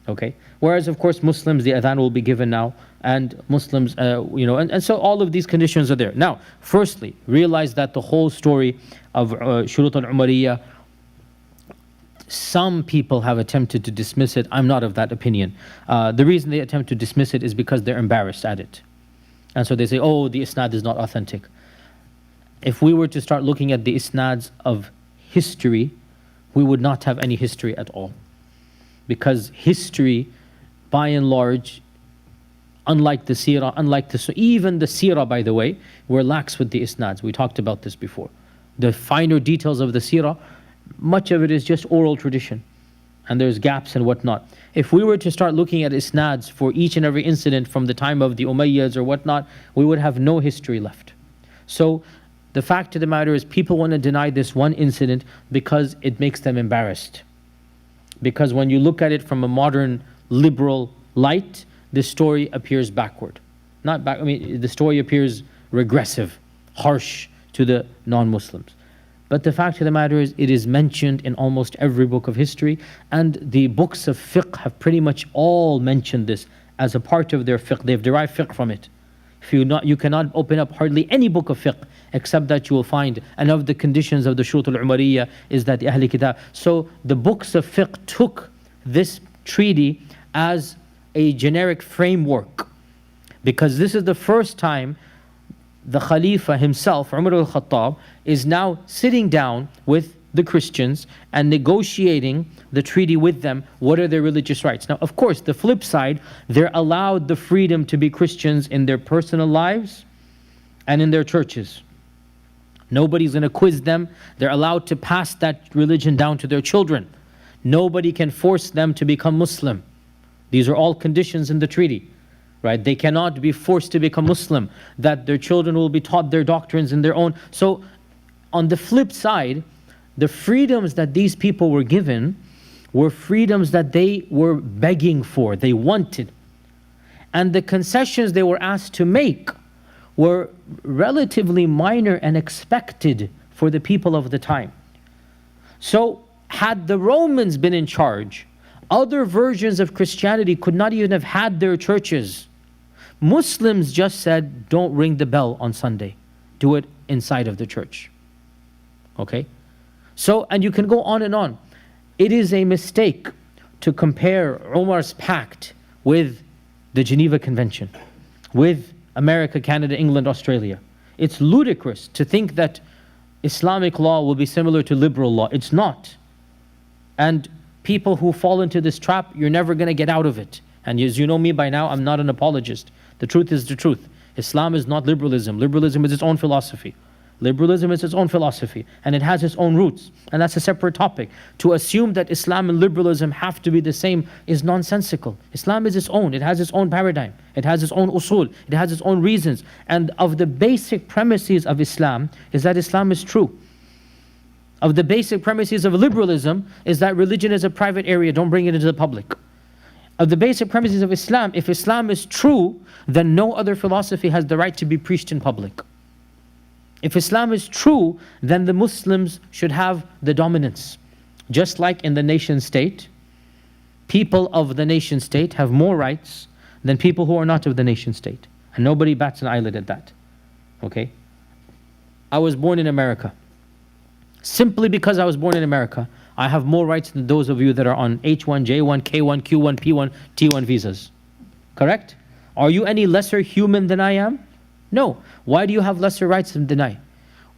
Okay? Whereas, of course, Muslims, the adhan will be given now, and Muslims, and so all of these conditions are there. Now, firstly, realize that the whole story of Shurut al-Umariyya, some people have attempted to dismiss it. I'm not of that opinion. The reason they attempt to dismiss it is because they're embarrassed at it. And so they say, oh, the isnad is not authentic. If we were to start looking at the isnads of history, we would not have any history at all. Because history, by and large, unlike the seerah, even the seerah, by the way, we're lax with the isnads. We talked about this before. The finer details of the seerah, much of it is just oral tradition. And there's gaps and whatnot. If we were to start looking at isnads for each and every incident from the time of the Umayyads or whatnot, we would have no history left. So, the fact of the matter is, people want to deny this one incident because it makes them embarrassed. Because when you look at it from a modern liberal light, this story appears backward. The story appears regressive, harsh to the non-Muslims. But the fact of the matter is, it is mentioned in almost every book of history, and the books of fiqh have pretty much all mentioned this as a part of their fiqh. They've derived fiqh from it. You cannot open up hardly any book of fiqh except that you will find, and of the conditions of the Shurut al-Umariyya is that the Ahli Kitab. So the books of fiqh took this treaty as a generic framework, because this is the first time the Khalifa himself, Umar al-Khattab, is now sitting down with the Christians and negotiating the treaty with them. What are their religious rights? Now, of course, the flip side, they're allowed the freedom to be Christians in their personal lives and in their churches. Nobody's going to quiz them. They're allowed to pass that religion down to their children. Nobody can force them to become Muslim. These are all conditions in the treaty. Right? They cannot be forced to become Muslim, that their children will be taught their doctrines in their own. So, on the flip side, the freedoms that these people were given were freedoms that they were begging for, they wanted. And the concessions they were asked to make were relatively minor and expected for the people of the time. So, had the Romans been in charge, other versions of Christianity could not even have had their churches. Muslims just said, don't ring the bell on Sunday. Do it inside of the church. Okay? So, and you can go on and on. It is a mistake to compare Umar's pact with the Geneva Convention, with America, Canada, England, Australia. It's ludicrous to think that Islamic law will be similar to liberal law. It's not. And people who fall into this trap, you're never going to get out of it. And as you know me by now, I'm not an apologist. The truth is the truth. Islam is not liberalism. Liberalism is its own philosophy. Liberalism is its own philosophy, and it has its own roots, and that's a separate topic. To assume that Islam and liberalism have to be the same is nonsensical. Islam is its own, it has its own paradigm, it has its own usul, it has its own reasons. And of the basic premises of Islam is that Islam is true. Of the basic premises of liberalism is that religion is a private area, don't bring it into the public. Of the basic premises of Islam, if Islam is true, then no other philosophy has the right to be preached in public. If Islam is true, then the Muslims should have the dominance. Just like in the nation state, people of the nation state have more rights than people who are not of the nation state. And nobody bats an eyelid at that. Okay? I was born in America. Simply because I was born in America, I have more rights than those of you that are on H1, J1, K1, Q1, P1, T1 visas. Correct? Are you any lesser human than I am? No. Why do you have lesser rights than I?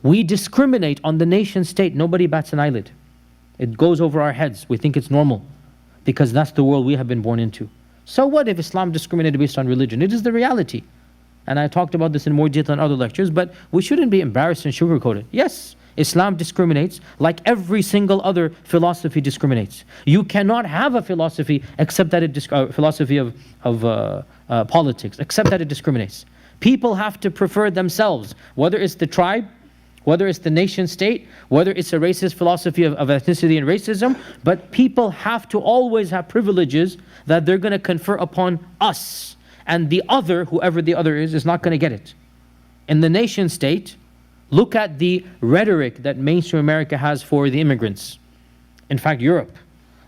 We discriminate on the nation state. Nobody bats an eyelid. It goes over our heads. We think it's normal because that's the world we have been born into. So what if Islam discriminated based on religion? It is the reality. And I talked about this in more detail in other lectures, but we shouldn't be embarrassed and sugarcoat it. Yes, Islam discriminates like every single other philosophy discriminates. You cannot have a philosophy except that it philosophy of politics, except that it discriminates. People have to prefer themselves, whether it's the tribe, whether it's the nation state, whether it's a racist philosophy of ethnicity and racism, but people have to always have privileges that they're going to confer upon us. And the other, whoever the other is not going to get it. In the nation state, look at the rhetoric that mainstream America has for the immigrants. In fact, Europe.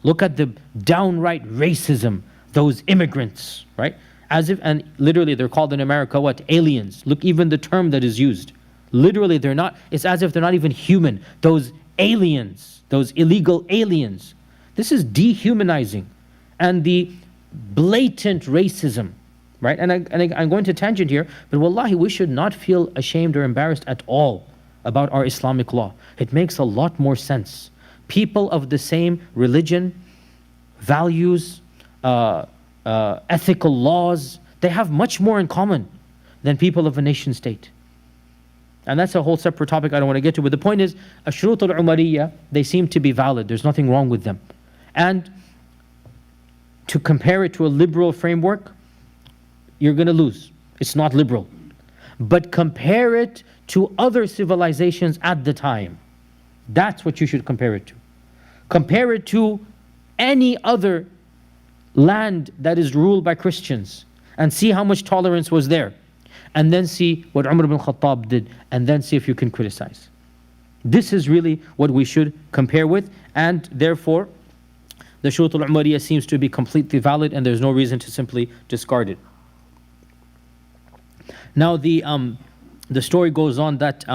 Look at the downright racism, those immigrants, right? As if, and literally they're called in America what? Aliens. Look, even the term that is used. Literally they're not, it's as if they're not even human. Those aliens, those illegal aliens. This is dehumanizing. And the blatant racism, right? And I'm going to tangent here, but wallahi, we should not feel ashamed or embarrassed at all about our Islamic law. It makes a lot more sense. People of the same religion, values, ethical laws, they have much more in common than people of a nation state. And that's a whole separate topic I don't want to get to, but the point is, Ashrut al-Umariyya, they seem to be valid, there's nothing wrong with them. And to compare it to a liberal framework, you're going to lose. It's not liberal. But compare it to other civilizations at the time. That's what you should compare it to. Compare it to any other land that is ruled by Christians and see how much tolerance was there. And then see what Umar ibn al-Khattab did, and then see if you can criticize. This is really what we should compare with, and therefore the Shurut al-Umariyya seems to be completely valid, and there's no reason to simply discard it. Now the story goes on that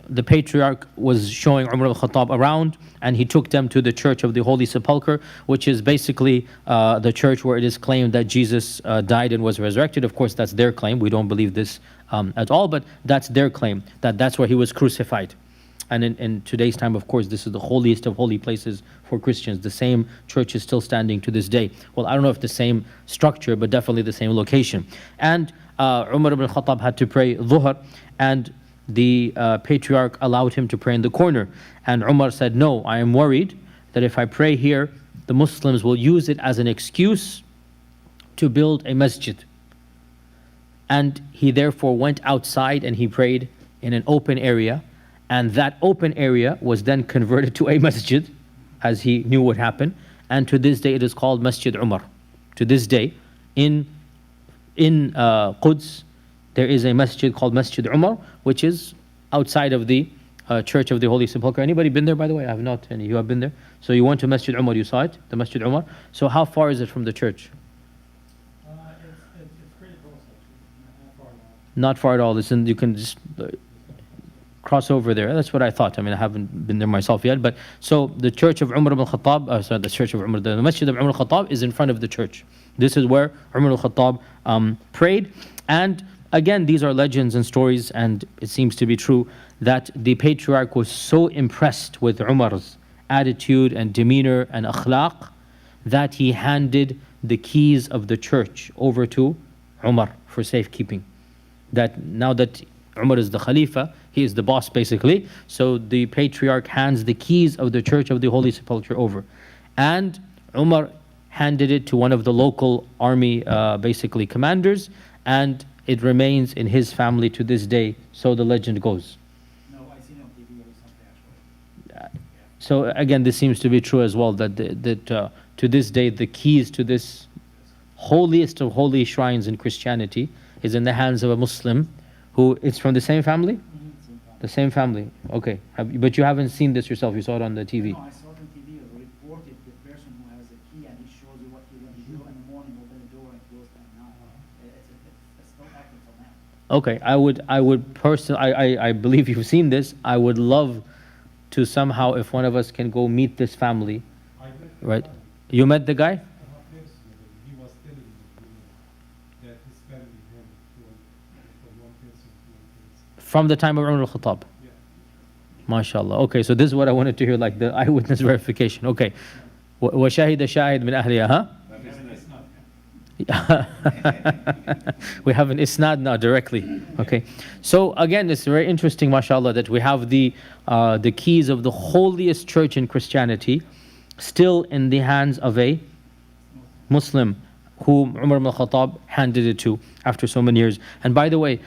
the patriarch was showing Umar al-Khattab around, and he took them to the church of the Holy Sepulchre, which is basically the church where it is claimed that Jesus died and was resurrected. Of course, that's their claim. We don't believe this at all, but that's their claim, that that's where he was crucified. And in today's time, of course, this is the holiest of holy places for Christians. The same church is still standing to this day. Well, I don't know if the same structure, but definitely the same location. And Umar ibn al-Khattab had to pray Dhuhr, and the patriarch allowed him to pray in the corner. And Umar said, no, I am worried that if I pray here, the Muslims will use it as an excuse to build a masjid. And he therefore went outside and he prayed in an open area. And that open area was then converted to a masjid, as he knew would happen. And to this day, it is called Masjid Umar. To this day, in Quds, there is a masjid called Masjid Umar, which is outside of the Church of the Holy Sepulchre. Anybody been there, by the way? I have not. Any you have been there? So you went to Masjid Umar, you saw it, the Masjid Umar. So how far is it from the church? It's pretty close, actually. Not far at all. Not far at all. Listen, you can just cross over there. That's what I thought. I mean, I haven't been there myself yet. But so the church of Umar ibn al-Khattab, sorry, the church of Umar, the Masjid of Umar al-Khattab is in front of the church. This is where Umar al-Khattab prayed. And again, these are legends and stories, and it seems to be true that the patriarch was so impressed with Umar's attitude and demeanor and akhlaq that he handed the keys of the church over to Umar for safekeeping. That now that Umar is the Khalifa, He is the boss basically. So the patriarch hands the keys of the Church of the Holy Sepulchre over. And Umar handed it to one of the local army basically commanders, and it remains in his family to this day, so the legend goes. No, I seen it on TV recently actually. So again, this seems to be true as well, that to this day the keys to this holiest of holy shrines in Christianity is in the hands of a Muslim who, it's from the same family? The same family, okay. But you haven't seen this yourself, you saw it on the TV. No, I saw it on TV, it reported the person who has the key and he shows you what he when you go in the morning, open the door and close that now. It's still active till now. Okay, I would personally, I believe you've seen this. I would love to somehow, if one of us can go meet this family, right? You met the guy? Yes, he was telling me that his family had from one person to one person. From the time of Umar ibn al-Khattab. Yeah. MashaAllah. Okay, so this is what I wanted to hear, like the eyewitness verification. Okay. وَشَهِدَ شَاهِدْ مِنْ أَهْلِهَا, huh? We have an isnad now directly. Okay, so again, it's very interesting, mashallah, that we have the keys of the holiest church in Christianity still in the hands of a Muslim whom Umar ibn al-Khattab handed it to after so many years. And by the way,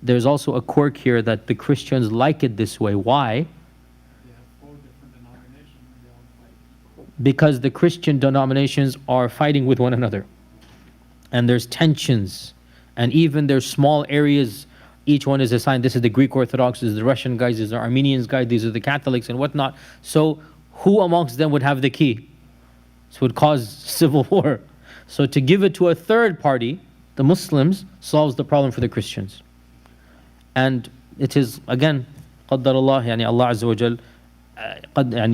there's also a quirk here that the Christians like it this way. Why? They have 4 different denominations and they all fight. Because the Christian denominations are fighting with one another. And there's tensions, and even there's small areas, each one is assigned, this is the Greek Orthodox, this is the Russian guys, these are Armenians guys, these are the Catholics and whatnot. So who amongst them would have the key? So it would cause civil war. So to give it to a third party, the Muslims, solves the problem for the Christians. And it is, again, قدر الله, يعني Allah Azza wa Jal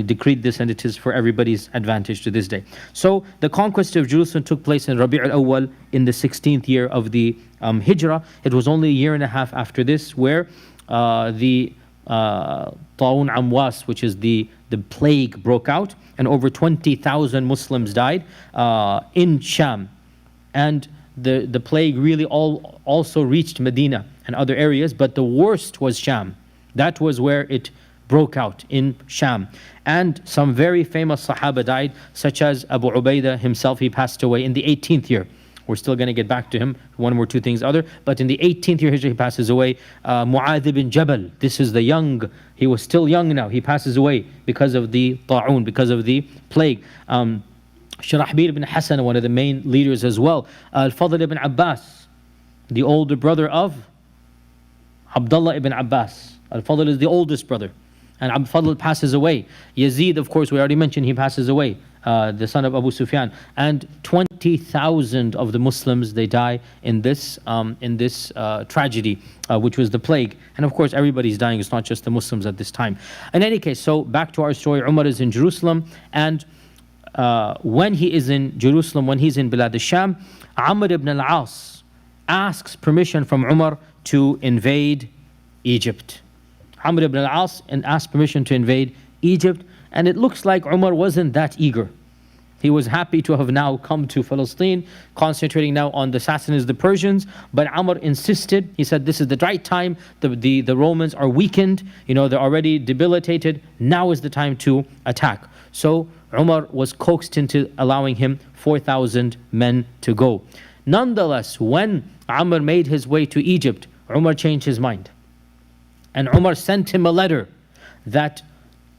decreed this, and it is for everybody's advantage to this day. So the conquest of Jerusalem took place in Rabi' al-Awwal in the 16th year of the Hijrah. It was only a year and a half after this where the Ta'un Amwas, which is the plague, broke out, and over 20,000 Muslims died in Sham. And the plague really also reached Medina and other areas, but the worst was Sham. That was where it broke out, in Sham. And some very famous Sahaba died, such as Abu Ubaidah himself. He passed away in the 18th year. We're still going to get back to him, one or two things other. But in the 18th year Hijrah, he passes away. Mu'adh ibn Jabal, this is the young, he was still young now. He passes away because of the ta'un, because of the plague. Shurahbil ibn Hassan, one of the main leaders as well. Al-Fadl ibn Abbas, the older brother of Abdullah ibn Abbas. Al-Fadl is the oldest brother. And Al-Fadl passes away. Yazid, of course, we already mentioned, he passes away. The son of Abu Sufyan. And 20,000 of the Muslims, they die in this tragedy, which was the plague. And of course, everybody's dying. It's not just the Muslims at this time. In any case, so back to our story. Umar is in Jerusalem. And when he is in Jerusalem, when he's in Bilad al-Sham, Amr ibn al-aas asks permission from Umar to invade Egypt. Amr ibn al-As and asked permission to invade Egypt, and it looks like Umar wasn't that eager. He was happy to have now come to Palestine, concentrating now on the Sassanids, the Persians, but Amr insisted. He said, this is the right time, the Romans are weakened, they're already debilitated, now is the time to attack. So Umar was coaxed into allowing him 4,000 men to go. Nonetheless, when Amr made his way to Egypt, Umar changed his mind. And Umar sent him a letter that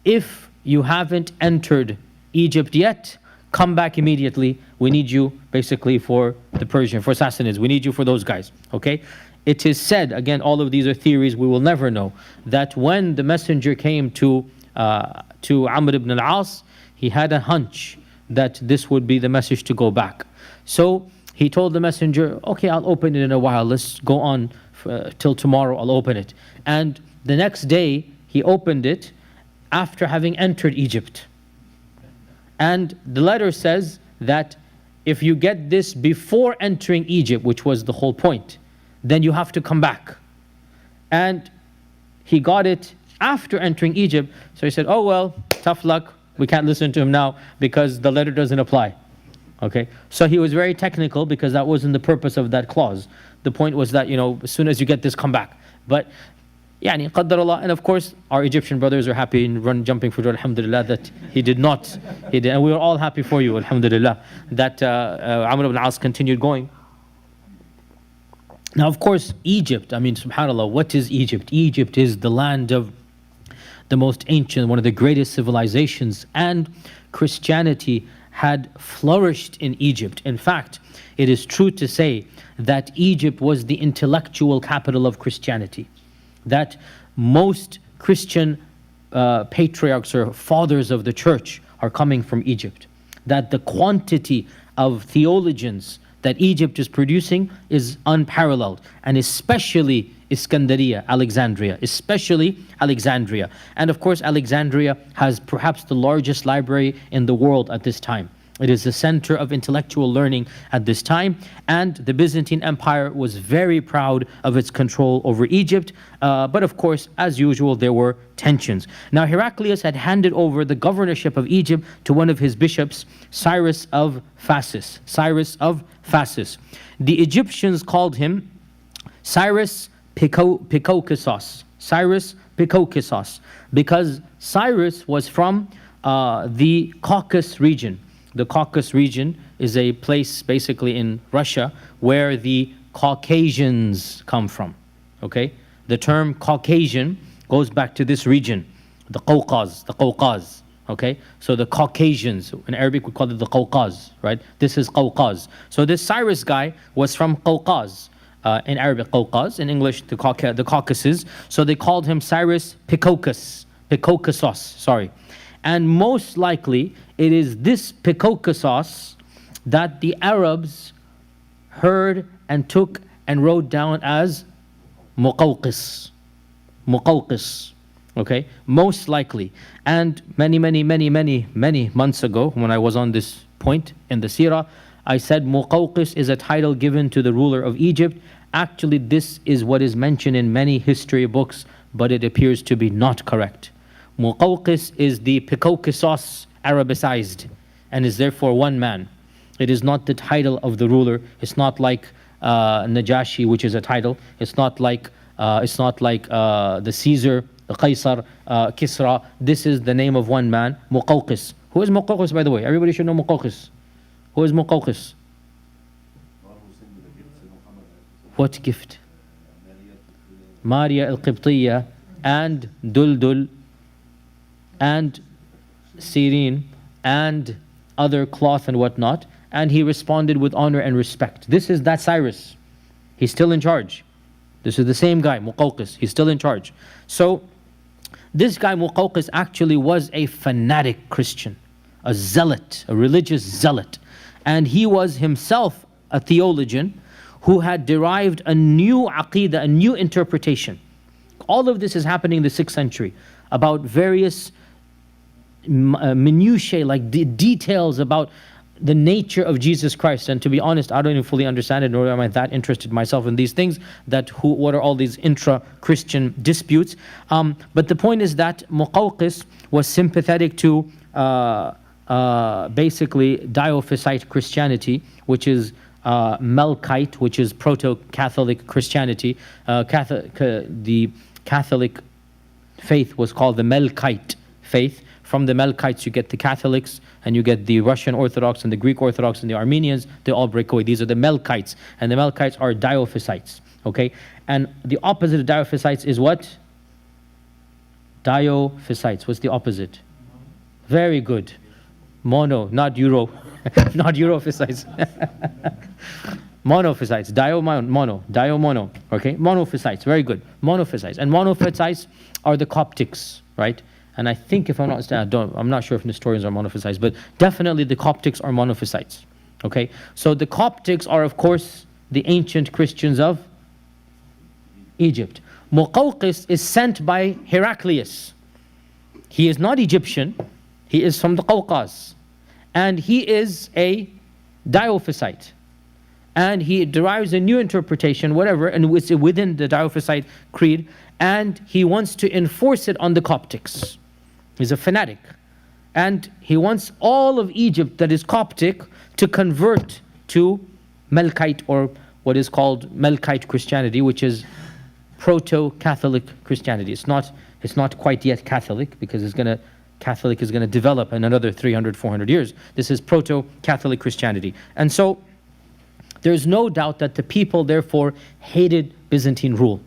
if you haven't entered Egypt yet, come back immediately. We need you basically for the Persian, for Sassanids. We need you for those guys, okay? It is said, again, all of these are theories, we will never know, that when the messenger came to Amr ibn al-As, he had a hunch that this would be the message to go back. So he told the messenger, okay, I'll open it in a while. Let's go on till tomorrow, I'll open it. And the next day, he opened it after having entered Egypt. And the letter says that if you get this before entering Egypt, which was the whole point, then you have to come back. And he got it after entering Egypt. So he said, oh well, tough luck. We can't listen to him now because the letter doesn't apply. Okay, so he was very technical because that wasn't the purpose of that clause. The point was that, as soon as you get this, come back. But Yani, qaddarallah. And of course, our Egyptian brothers are happy and jumping for joy, alhamdulillah, that he did not. He did, and we are all happy for you, alhamdulillah, that Umar ibn al-As continued going. Now, of course, Egypt, I mean, subhanAllah, what is Egypt? Egypt is the land of the most ancient, one of the greatest civilizations, and Christianity had flourished in Egypt. In fact, it is true to say that Egypt was the intellectual capital of Christianity, that most Christian patriarchs or fathers of the church are coming from Egypt, that the quantity of theologians that Egypt is producing is unparalleled, and especially Iskandariya, Alexandria, especially Alexandria. And of course, Alexandria has perhaps the largest library in the world at this time. It is the center of intellectual learning at this time, and the Byzantine Empire was very proud of its control over Egypt. But of course, as usual, there were tensions. Now, Heraclius had handed over the governorship of Egypt to one of his bishops, Cyrus of Phasis. Cyrus of Phasis. The Egyptians called him Cyrus Picokissos. Cyrus Picokissos, because Cyrus was from the Caucasus region. The Caucasus region is a place basically in Russia where the Caucasians come from. Okay? The term Caucasian goes back to this region, the Caucasus. Okay? So the Caucasians, in Arabic we call it the Caucasus, right? This is Caucasus. So this Cyrus guy was from Caucasus. In Arabic, Caucasus, in English, the Caucasus. So they called him Cyrus Picokissos, sorry. And most likely, it is this Picokissos that the Arabs heard and took and wrote down as Muqawqis. Muqawqis. Okay? Most likely. And many months ago, when I was on this point in the Seerah, I said Muqawqis is a title given to the ruler of Egypt. Actually, this is what is mentioned in many history books, but it appears to be not correct. Muqawqis is the Picokissos Arabicized, and is therefore one man. It is not the title of the ruler. It's not like Najashi, which is a title. It's not like the Caesar, the Qaisar, Kisra. This is the name of one man, Muqawqis. Who is Muqawqis, by the way? Everybody should know Muqawqis. Who is Muqawqis? What gift? Maria al-Qibtiyya and Duldul and Sirin and other cloth and whatnot, and he responded with honor and respect. This is that Cyrus. He's still in charge. This is the same guy, Muqawqis. He's still in charge. So this guy Muqawqis actually was a fanatic Christian, a zealot, a religious zealot. And he was himself a theologian who had derived a new aqidah, a new interpretation. All of this is happening in the 6th century about various minutiae, like details about the nature of Jesus Christ. And to be honest, I don't even fully understand it, nor am I that interested myself in these things, what are all these intra-Christian disputes. But the point is that Muqawqis was sympathetic to basically Diophysite Christianity, which is Melkite, which is proto-Catholic Christianity. The Catholic faith was called the Melkite faith. From the Melkites you get the Catholics, and you get the Russian Orthodox and the Greek Orthodox and the Armenians. They all break away. These are the Melkites, and the Melkites are Diophysites. Okay, and the opposite of Diophysites is what? Diophysites. What's the opposite? Very good. Mono, not Euro, not Europhysites. Monophysites, mono. Okay, monophysites. Very good. Monophysites, and monophysites are the Coptics, right? And I think, if I'm not mistaken, I'm not sure if Nestorians are monophysites, but definitely the Coptics are monophysites. Okay, so the Coptics are, of course, the ancient Christians of Egypt. Muqawqis is sent by Heraclius. He is not Egyptian. He is from the Caucasus, and he is a Diophysite, and he derives a new interpretation, whatever, and it's within the Diophysite creed, and he wants to enforce it on the Coptics. He's a fanatic, and he wants all of Egypt that is Coptic to convert to Melkite, or what is called Melkite Christianity, which is proto-Catholic Christianity. It's not quite yet Catholic, because Catholic is going to develop in another 300, 400 years. This is proto-Catholic Christianity. And so there's no doubt that the people therefore hated Byzantine rule,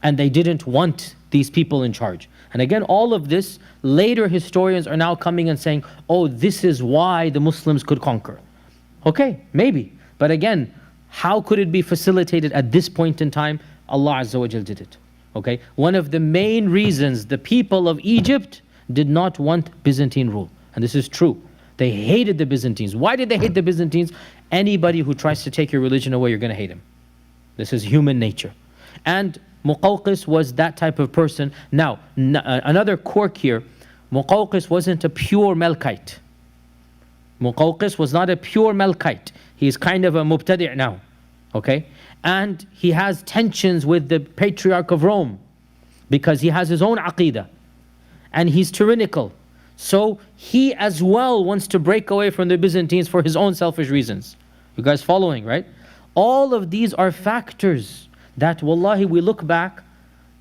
and they didn't want these people in charge. And again, all of this, later historians are now coming and saying, oh, this is why the Muslims could conquer. Okay, maybe. But again, how could it be facilitated at this point in time? Allah Azza wa Jal did it. Okay, one of the main reasons the people of Egypt did not want Byzantine rule, and this is true. They hated the Byzantines. Why did they hate the Byzantines? Anybody who tries to take your religion away, you're going to hate him. This is human nature. And Muqawqis was that type of person. Now, another quirk here, Muqawqis wasn't a pure Melkite. Muqawqis was not a pure Melkite. He's kind of a mubtadi' now. Okay? And he has tensions with the Patriarch of Rome, because he has his own aqidah. And he's tyrannical. So he as well wants to break away from the Byzantines for his own selfish reasons. You guys following, right? All of these are factors that, wallahi, we look back.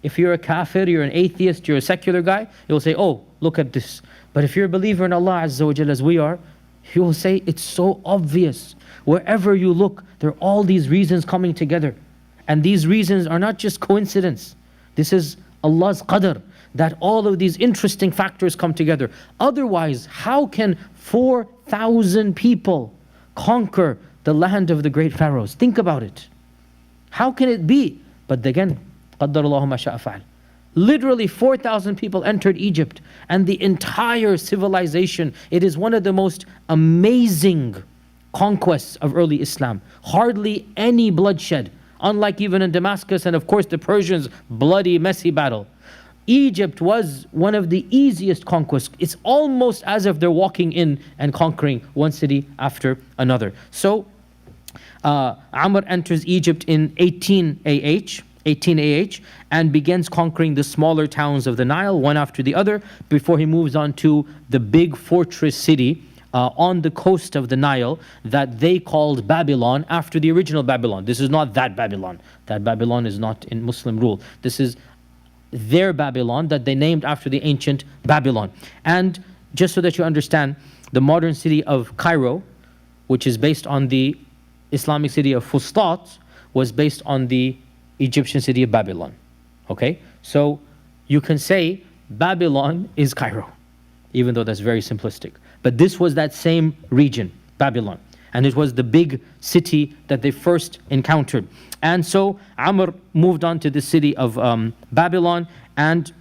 If you're a kafir, you're an atheist, you're a secular guy, you'll say, oh, look at this. But if you're a believer in Allah Azza wa Jalla, as we are, you will say, it's so obvious. Wherever you look, there are all these reasons coming together. And these reasons are not just coincidence. This is Allah's qadr, that all of these interesting factors come together. Otherwise, how can 4,000 people conquer the land of the great pharaohs? Think about it. How can it be? But again, قَدَّرَ اللَّهُ مَا شَاءَ فَعَلَ. Literally 4,000 people entered Egypt, and the entire civilization. It is one of the most amazing conquests of early Islam. Hardly any bloodshed, unlike even in Damascus and of course the Persians' bloody, messy battle. Egypt was one of the easiest conquests. It's almost as if they're walking in and conquering one city after another. So Amr enters Egypt in 18 AH, and begins conquering the smaller towns of the Nile, one after the other, before he moves on to the big fortress city on the coast of the Nile that they called Babylon, after the original Babylon. This is not that Babylon. That Babylon is not in Muslim rule. This is their Babylon that they named after the ancient Babylon. And just so that you understand, the modern city of Cairo, which is based on the Islamic city of Fustat, was based on the Egyptian city of Babylon. Okay? So you can say Babylon is Cairo, even though that's very simplistic. But this was that same region, Babylon. And it was the big city that they first encountered. And so Amr moved on to the city of Babylon, and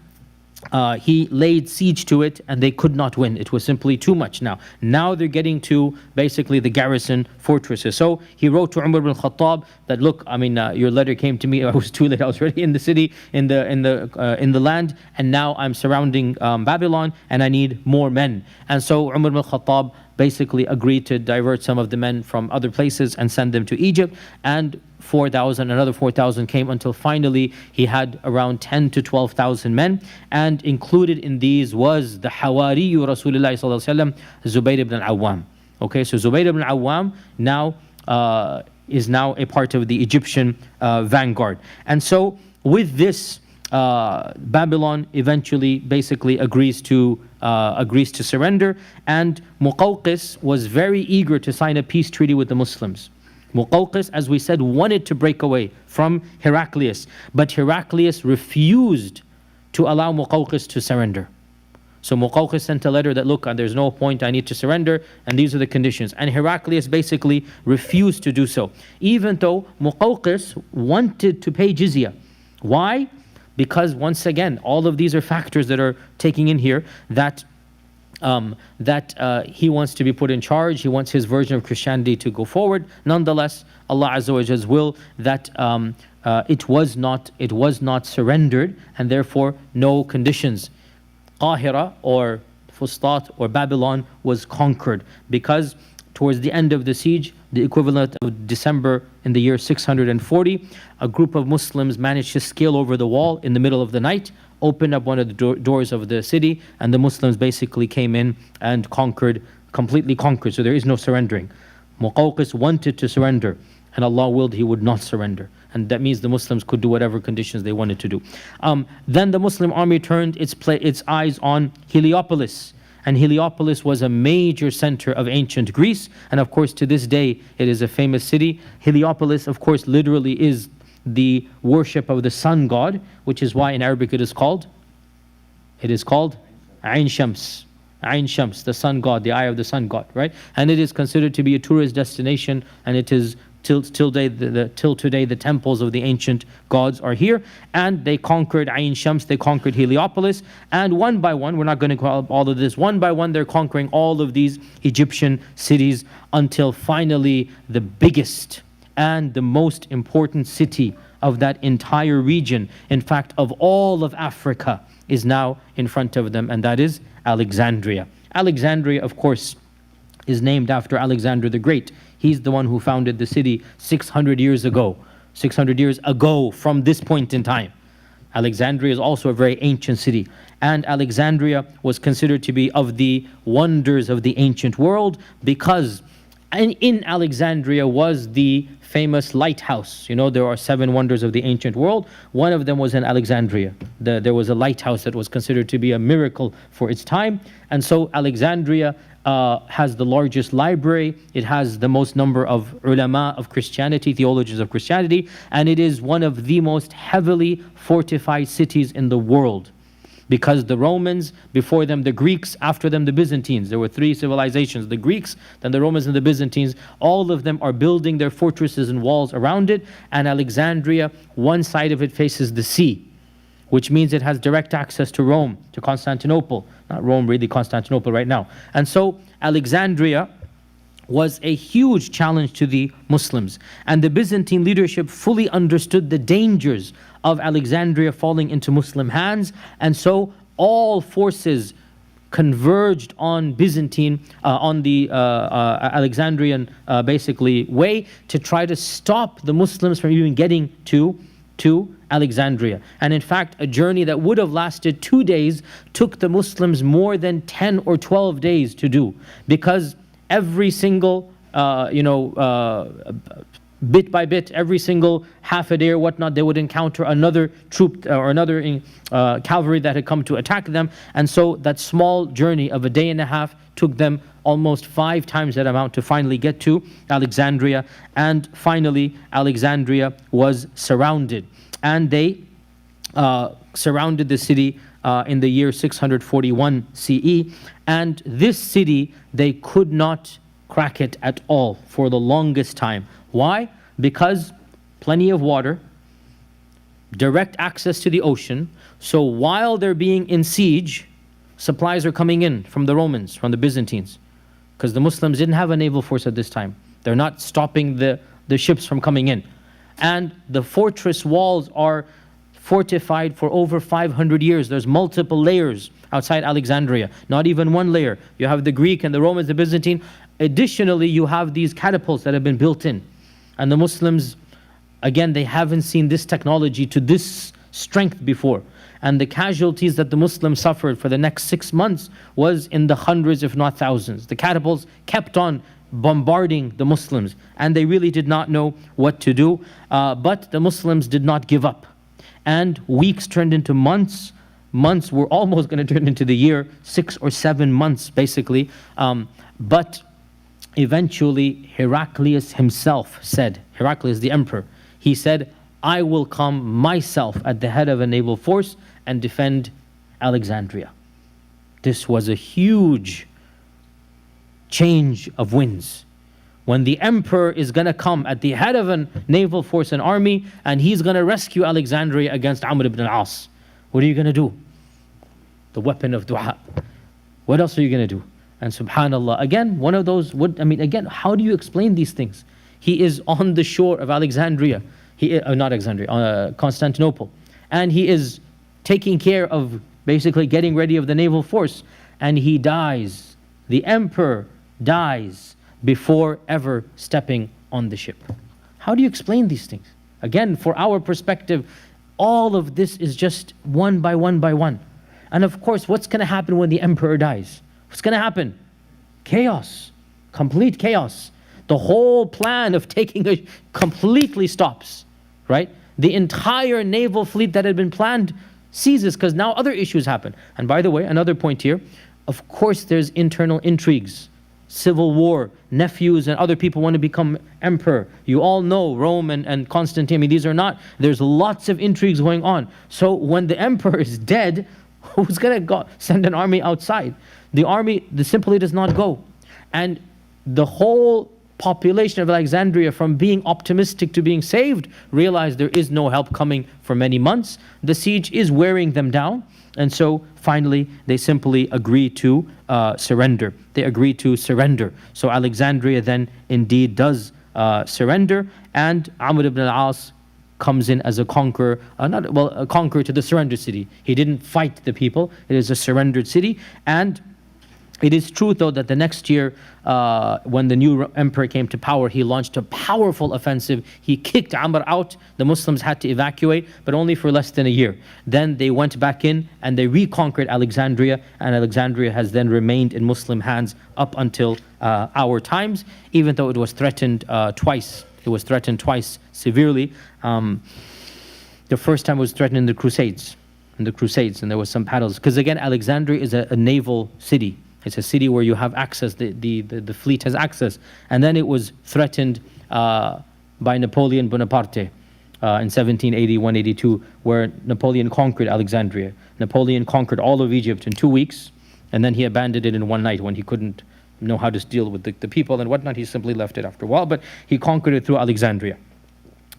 he laid siege to it, and they could not win. It was simply too much now. Now they're getting to basically the garrison fortresses. So he wrote to Umar ibn al-Khattab that, look, I mean, your letter came to me. I was too late. I was already in the city, in the land, and now I'm surrounding Babylon, and I need more men. And so Umar ibn al-Khattab basically agreed to divert some of the men from other places and send them to Egypt. And 4,000, another 4,000 came, until finally he had around 10 to 12,000 men. And included in these was the Hawariyu Rasulullah sallallahu alaihi wasallam, Zubayr ibn al-Awwam. Okay, so Zubayr ibn al-Awwam now is now a part of the Egyptian vanguard. And so with this, Babylon eventually basically agrees to surrender, and Muqawqis was very eager to sign a peace treaty with the Muslims. Muqawqis, as we said, wanted to break away from Heraclius, but Heraclius refused to allow Muqawqis to surrender. So Muqawqis sent a letter that, look, there's no point, I need to surrender, and these are the conditions. And Heraclius basically refused to do so, even though Muqawqis wanted to pay jizya. Why? Because once again, all of these are factors that are taking in here, that he wants to be put in charge. He wants his version of Christianity to go forward. Nonetheless, Allah Azza wa Jalla's will that it was not surrendered, and therefore no conditions. Qahira or Fustat or Babylon was conquered, because towards the end of the siege, the equivalent of December in the year 640, a group of Muslims managed to scale over the wall in the middle of the night, opened up one of the doors of the city, and the Muslims basically came in and completely conquered. So there is no surrendering. Muqawqis wanted to surrender, and Allah willed he would not surrender. and that means the Muslims could do whatever conditions they wanted to do. Then the Muslim army turned its eyes on Heliopolis. And Heliopolis was a major center of ancient Greece. And of course, to this day, it is a famous city. Heliopolis, of course, literally is the worship of the sun god, which is why in Arabic it is called Ain Shams. Ain Shams, the sun god, the eye of the sun god, right? And it is considered to be a tourist destination, and it is till today the temples of the ancient gods are here. And they conquered Ain Shams, they conquered Heliopolis, and one by one, we're not going to call all of this, one by one they're conquering all of these Egyptian cities until finally the biggest and the most important city of that entire region, in fact of all of Africa, is now in front of them, and that is Alexandria. Alexandria, of course, is named after Alexander the Great. He's the one who founded the city 600 years ago. 600 years ago from this point in time. Alexandria is also a very ancient city. And Alexandria was considered to be of the wonders of the ancient world because in Alexandria was the famous lighthouse. You know, there are 7 wonders of the ancient world. One of them was in Alexandria. There was a lighthouse that was considered to be a miracle for its time. And so Alexandria has the largest library. It has the most number of ulama of Christianity, theologians of Christianity, and it is one of the most heavily fortified cities in the world. Because the Romans, before them the Greeks, after them the Byzantines. There were 3 civilizations, the Greeks, then the Romans and the Byzantines. All of them are building their fortresses and walls around it. And Alexandria, one side of it faces the sea, which means it has direct access to Rome, to Constantinople. Not Rome, really Constantinople right now. And so Alexandria was a huge challenge to the Muslims. And the Byzantine leadership fully understood the dangers of Alexandria falling into Muslim hands. And so all forces converged on Byzantine, on the Alexandrian basically way to try to stop the Muslims from even getting to Alexandria. And in fact, a journey that would have lasted 2 days took the Muslims more than 10 or 12 days to do, because every single, bit by bit, every single half a day or whatnot, they would encounter another troop or another cavalry that had come to attack them. And so that small journey of a day and a half took them almost 5 times that amount to finally get to Alexandria. And finally, Alexandria was surrounded. And they surrounded the city in the year 641 CE. And this city, they could not crack it at all for the longest time. Why? Because plenty of water, direct access to the ocean. So while they're being in siege, supplies are coming in from the Romans, from the Byzantines. Because the Muslims didn't have a naval force at this time. They're not stopping the ships from coming in. And the fortress walls are fortified for over 500 years. There's multiple layers outside Alexandria, not even one layer. You have the Greek and the Romans, the Byzantine. Additionally, you have these catapults that have been built in. And the Muslims, again, they haven't seen this technology to this strength before. And the casualties that the Muslims suffered for the next 6 months was in the hundreds, if not thousands. The catapults kept on bombarding the Muslims, and they really did not know what to do. But the Muslims did not give up. And weeks turned into months. Months were almost going to turn into the year, 6 or 7 months basically. But eventually Heraclius himself said, Heraclius the emperor, he said, I will come myself at the head of a naval force and defend Alexandria. This was a huge change of winds. When the emperor is going to come at the head of a naval force and army, and he's going to rescue Alexandria against Umar ibn al-As, what are you going to do? The weapon of dua. What else are you going to do? And subhanallah, again, one of those, again, how do you explain these things? He is on the shore of Alexandria, Constantinople, and he is taking care of basically getting ready of the naval force, and he dies. The emperor dies before ever stepping on the ship. How do you explain these things? Again, for our perspective, all of this is just one by one by one. And of course, what's going to happen when the emperor dies? What's going to happen? Chaos, complete chaos. The whole plan of taking it completely stops, right? The entire naval fleet that had been planned ceases because now other issues happen. And by the way, another point here, of course there's internal intrigues, civil war, nephews and other people want to become emperor. You all know Rome and Constantine. I mean, these are not, there's lots of intrigues going on. So when the emperor is dead, who's going to send an army outside? The army simply does not go. And the whole population of Alexandria, from being optimistic to being saved, realized there is no help coming for many months. The siege is wearing them down. And so finally, they simply agree to surrender. They agree to surrender. So Alexandria then indeed does surrender, and Amr ibn al-As comes in as a conqueror, a conqueror to the surrendered city. He didn't fight the people. It is a surrendered city. And it is true, though, that the next year, when the new emperor came to power, he launched a powerful offensive. He kicked Amr out. The Muslims had to evacuate, but only for less than a year. Then they went back in and they reconquered Alexandria, and Alexandria has then remained in Muslim hands up until our times, even though it was threatened twice. It was threatened twice severely. The first time it was threatened in the Crusades, and there was some battles. Because again, Alexandria is a naval city. It's a city where you have access, the fleet has access. And then it was threatened by Napoleon Bonaparte in 1780, 182, where Napoleon conquered Alexandria. Napoleon conquered all of Egypt in 2 weeks, and then he abandoned it in one night when he couldn't know how to deal with the people and whatnot. He simply left it after a while, but he conquered it through Alexandria.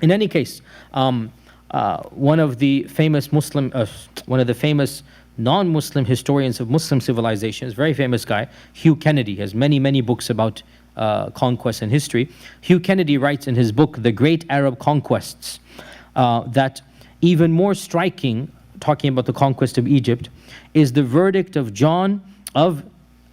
In any case, one of the famous non-Muslim historians of Muslim civilization, is a very famous guy, Hugh Kennedy, has many books about conquest and history. Hugh Kennedy writes in his book, The Great Arab Conquests, that even more striking, talking about the conquest of Egypt, is the verdict of John of,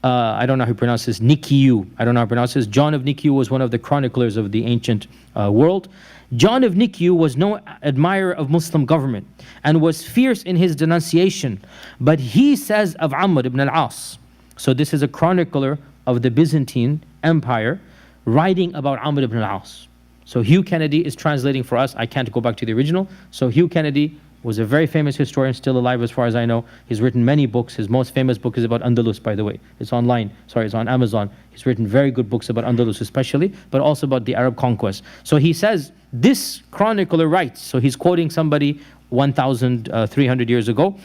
I don't know how he pronounces, Nikiu. I don't know how he pronounces. John of Nikiu was one of the chroniclers of the ancient world. John of Nikiu was no admirer of Muslim government and was fierce in his denunciation. But he says of Amr ibn al-As, so this is a chronicler of the Byzantine Empire, writing about Amr ibn al-As. So Hugh Kennedy is translating for us. I can't go back to the original. So Hugh Kennedy was a very famous historian, still alive as far as I know. He's written many books. His most famous book is about Andalus, by the way. It's online. Sorry, it's on Amazon. He's written very good books about Andalus especially, but also about the Arab conquest. So he says, this chronicler writes, so he's quoting somebody 1,300 years ago,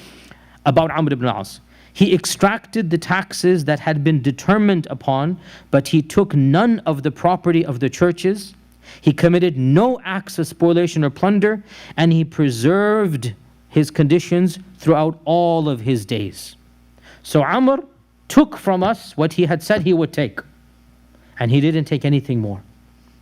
about Amr ibn al-As. He extracted the taxes that had been determined upon, but he took none of the property of the churches. He committed no acts of spoliation or plunder, and he preserved his conditions throughout all of his days. So Amr took from us what he had said he would take, and he didn't take anything more.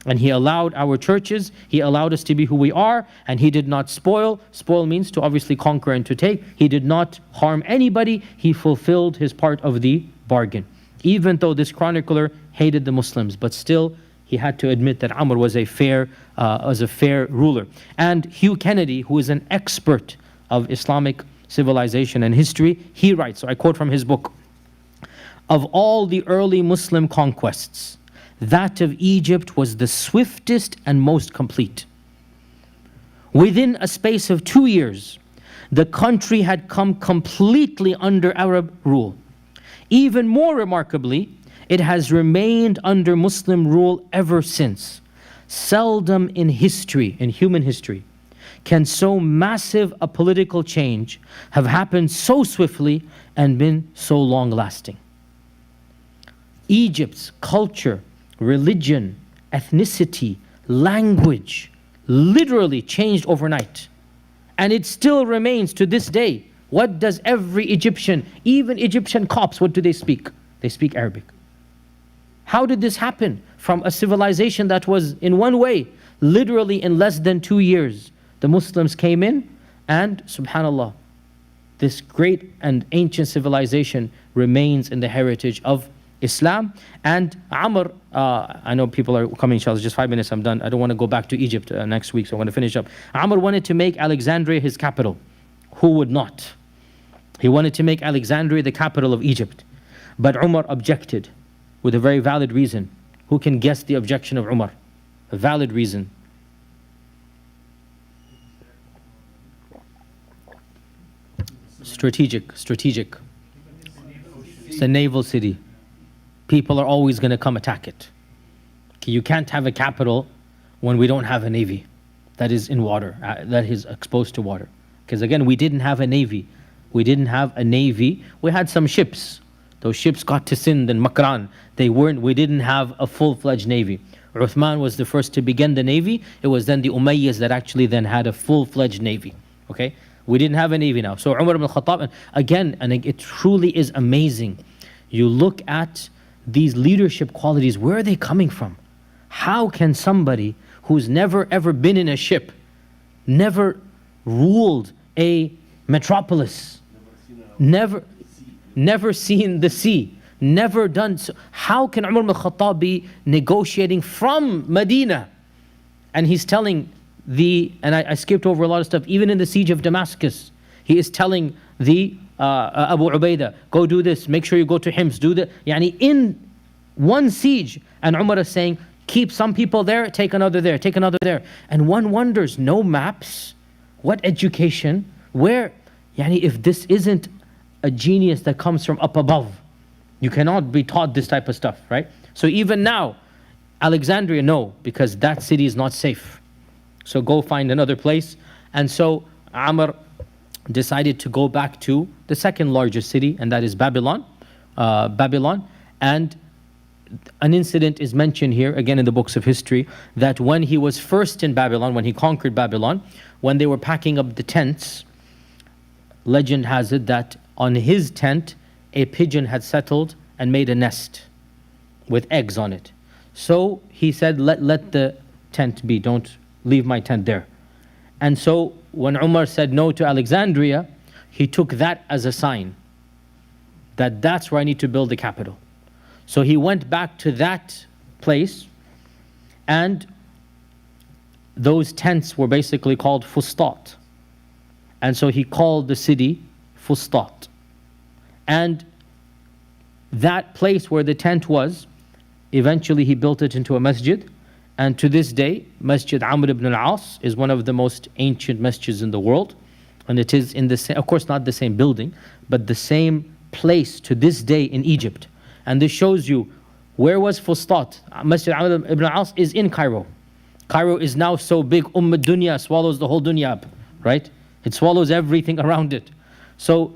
And he allowed our churches, he allowed us to be who we are, and he did not spoil. Spoil means to obviously conquer and to take. He did not harm anybody. He fulfilled his part of the bargain. Even though this chronicler hated the Muslims, but still he had to admit that Amr was a fair ruler. And Hugh Kennedy, who is an expert of Islamic civilization and history, he writes, so I quote from his book, of all the early Muslim conquests, that of Egypt was the swiftest and most complete. Within a space of 2 years, the country had come completely under Arab rule. Even more remarkably, it has remained under Muslim rule ever since. Seldom in history, in human history, can so massive a political change have happened so swiftly and been so long-lasting. Egypt's culture, religion, ethnicity, language literally changed overnight. And it still remains to this day. What does every Egyptian, even Egyptian Copts, what do they speak? They speak Arabic. How did this happen? From a civilization that was in one way, literally in less than 2 years, the Muslims came in, and subhanallah, this great and ancient civilization remains in the heritage of Islam. And Amr, I know people are coming, inshallah, just 5 minutes, I'm done. I don't want to go back to Egypt next week, so I want to finish up. Amr wanted to make Alexandria his capital. Who would not? He wanted to make Alexandria the capital of Egypt. But Umar objected with a very valid reason. Who can guess the objection of Umar? A valid reason. Strategic. It's a naval city. People are always going to come attack it. Okay, you can't have a capital when we don't have a navy that is in water, that is exposed to water. Because again, we didn't have a navy. We had some ships. Those ships got to Sindh and Makran. We didn't have a full-fledged navy. Uthman was the first to begin the navy. It was then the Umayyads that actually then had a full-fledged navy. Okay? We didn't have a navy now. So Umar ibn al-Khattab, and it truly is amazing. You look at these leadership qualities, where are they coming from? How can somebody who's never ever been in a ship, never ruled a metropolis, never seen the sea, never done so, how can Umar ibn al-Khattab be negotiating from Medina? And he's telling and I skipped over a lot of stuff, even in the siege of Damascus, he is telling the Abu Ubaidah, go do this, make sure you go to Hims, do that. Yani in one siege, and Umar is saying, keep some people there, take another there, take another there. And one wonders, no maps, what education, where, yani if this isn't a genius that comes from up above, you cannot be taught this type of stuff, right? So even now, Alexandria, no, because that city is not safe. So go find another place. And so Amr decided to go back to the second largest city, and that is Babylon. And an incident is mentioned here, again in the books of history, that when he was first in Babylon, when he conquered Babylon, when they were packing up the tents, legend has it that on his tent, a pigeon had settled and made a nest with eggs on it. So he said, let the tent be, don't leave my tent there. And so when Umar said no to Alexandria, he took that as a sign that that's where I need to build the capital. So he went back to that place, and those tents were basically called Fustat. And so he called the city Fustat. And that place where the tent was, eventually he built it into a masjid. And to this day, Masjid Amr ibn al-Aas is one of the most ancient masjids in the world. And it is in the same, of course not the same building, but the same place to this day in Egypt. And this shows you, where was Fustat? Masjid Amr ibn al-Aas is in Cairo. Cairo is now so big, Dunya swallows the whole dunya up, right? It swallows everything around it. So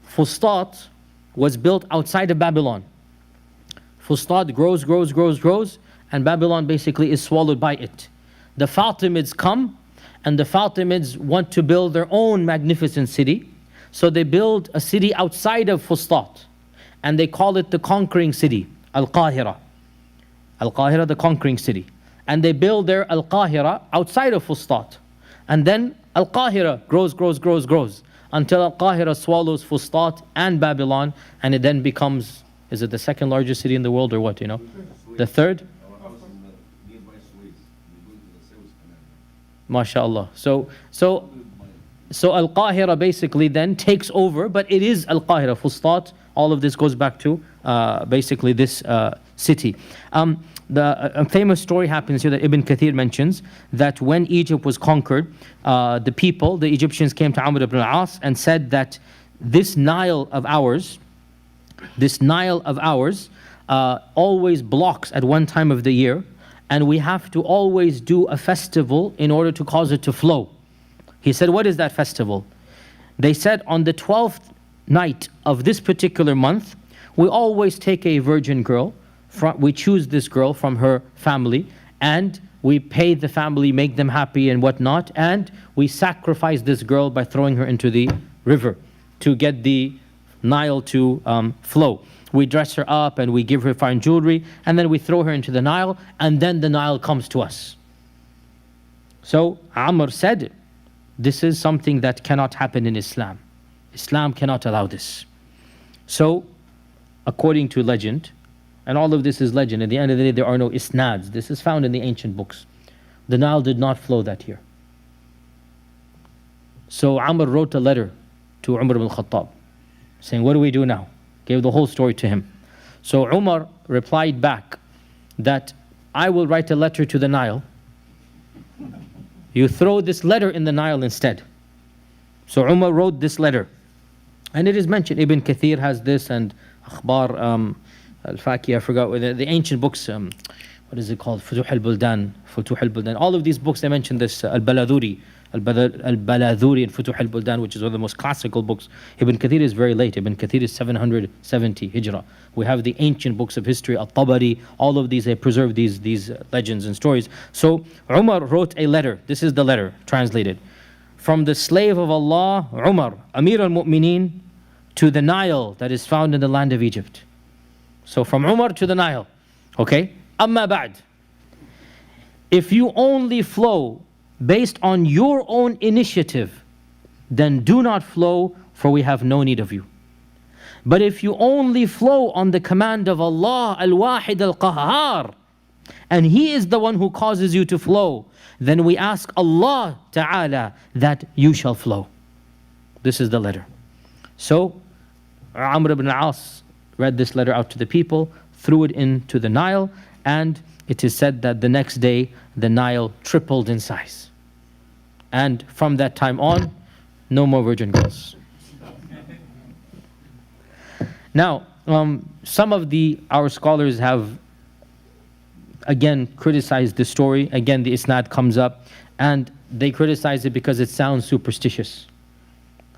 Fustat was built outside of Babylon. Fustat grows, and Babylon basically is swallowed by it. The Fatimids come, and the Fatimids want to build their own magnificent city. So they build a city outside of Fustat, and they call it the conquering city, Al-Qahira. Al-Qahira, the conquering city. And they build their Al-Qahira outside of Fustat. And then Al-Qahira grows, until Al-Qahira swallows Fustat and Babylon, and it then becomes, is it the second largest city in the world or what, you know? The third? MashaAllah. So Al-Qahira basically then takes over, but it is Al-Qahira, Fustat. All of this goes back to basically this city. A famous story happens here that Ibn Kathir mentions, that when Egypt was conquered, the Egyptians came to Amr ibn al-As and said that this Nile of ours always blocks at one time of the year, and we have to always do a festival in order to cause it to flow. He said, what is that festival? They said, on the 12th night of this particular month, we always take a virgin girl, we choose this girl from her family, and we pay the family, make them happy and whatnot, and we sacrifice this girl by throwing her into the river to get the Nile to flow. We dress her up and we give her fine jewelry, and then we throw her into the Nile, and then the Nile comes to us. So Amr said, this is something that cannot happen in Islam. Islam cannot allow this. So, according to legend, and all of this is legend, at the end of the day there are no isnads. This is found in the ancient books. The Nile did not flow that year. So Amr wrote a letter to Umar ibn al-Khattab, saying, what do we do now? Gave the whole story to him. So Umar replied back that, I will write a letter to the Nile. You throw this letter in the Nile instead. So Umar wrote this letter. And it is mentioned, Ibn Kathir has this, and Akhbar al-Faki, I forgot, the ancient books, what is it called? Futuh al-Buldan. All of these books, they mention this, al-Baladhuri and Futuh al-Buldan, which is one of the most classical books. Ibn Kathir is very late. Ibn Kathir is 770 Hijrah. We have the ancient books of history, al-Tabari, all of these, they preserve these legends and stories. So Umar wrote a letter. This is the letter, translated. From the slave of Allah, Umar, Amir al-Mu'mineen, to the Nile that is found in the land of Egypt. So from Umar to the Nile. Okay? Amma ba'd. If you only flow based on your own initiative, then do not flow, for we have no need of you. But if you only flow on the command of Allah, al-Wahid al-Qahhar, and He is the one who causes you to flow, then we ask Allah Ta'ala that you shall flow. This is the letter. So, Umar ibn al-As read this letter out to the people, threw it into the Nile, and it is said that the next day, the Nile tripled in size. And from that time on, no more virgin girls. Now, some of our scholars have again criticized the story. Again, the isnad comes up, and they criticize it because it sounds superstitious.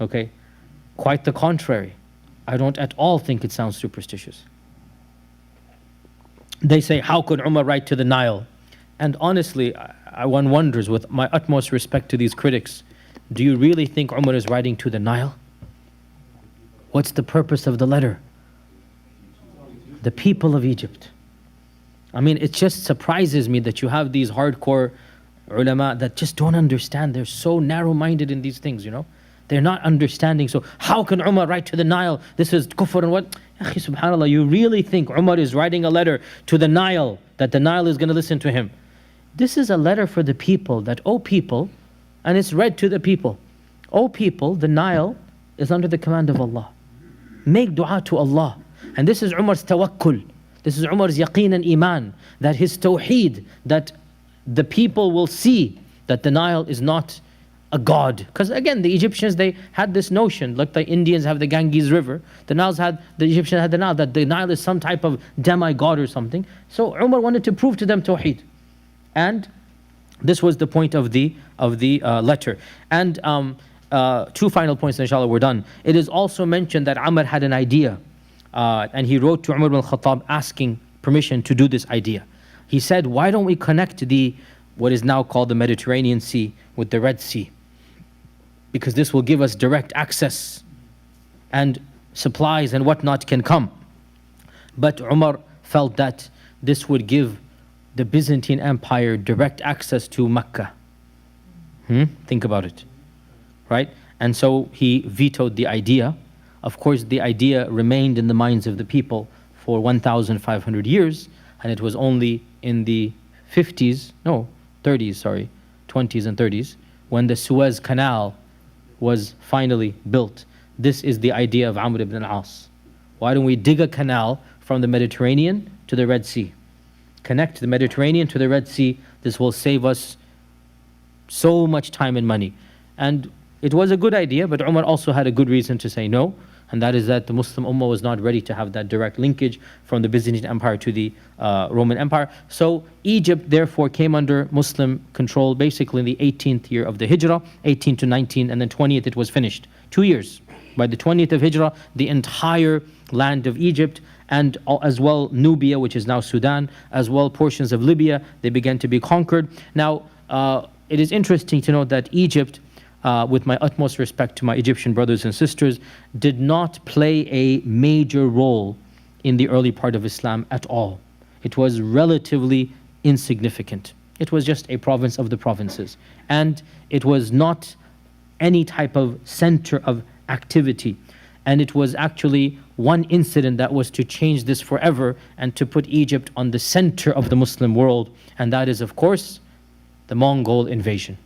Okay? Quite the contrary. I don't at all think it sounds superstitious. They say, how could Umar write to the Nile? And honestly, one wonders, with my utmost respect to these critics, do you really think Umar is writing to the Nile? What's the purpose of the letter? The people of Egypt. I mean, it just surprises me that you have these hardcore ulama that just don't understand. They're so narrow-minded in these things, you know. They're not understanding. So how can Umar write to the Nile? This is kufr and what? Subhanallah, you really think Umar is writing a letter to the Nile, that the Nile is going to listen to him? This is a letter for the people, that, oh people, and it's read to the people. Oh people, the Nile is under the command of Allah. Make dua to Allah. And this is Umar's tawakkul. This is Umar's yaqeen and iman, that his tawheed, that the people will see that the Nile is not a god. Because again, the Egyptians, they had this notion, like the Indians have the Ganges River, the Egyptians had the Nile, that the Nile is some type of demigod or something. So Umar wanted to prove to them tawheed. And this was the point of the letter. And two final points, inshallah, we're done. It is also mentioned that Umar had an idea, and he wrote to Umar ibn al-Khattab asking permission to do this idea. He said, why don't we connect what is now called the Mediterranean Sea with the Red Sea? Because this will give us direct access, and supplies and whatnot can come. But Umar felt that this would give the Byzantine Empire direct access to Mecca. Think about it, right? And so he vetoed the idea. Of course, the idea remained in the minds of the people for 1,500 years, and it was only in the 20s and 30s, when the Suez Canal was finally built. This is the idea of Amr ibn al-As. Why don't we dig a canal from the Mediterranean to the Red Sea? Connect the Mediterranean to the Red Sea. This will save us so much time and money. And it was a good idea, but Umar also had a good reason to say no, and that is that the Muslim Ummah was not ready to have that direct linkage from the Byzantine Empire to the Roman Empire. So Egypt therefore came under Muslim control basically in the 18th year of the Hijrah, 18 to 19, and then 20th it was finished. 2 years. By the 20th of Hijrah, the entire land of Egypt, and as well Nubia, which is now Sudan, as well portions of Libya, they began to be conquered. Now, it is interesting to note that Egypt, with my utmost respect to my Egyptian brothers and sisters, did not play a major role in the early part of Islam at all. It was relatively insignificant. It was just a province of the provinces. And it was not any type of center of activity. And it was actually one incident that was to change this forever and to put Egypt on the center of the Muslim world. And that is, of course, the Mongol invasion,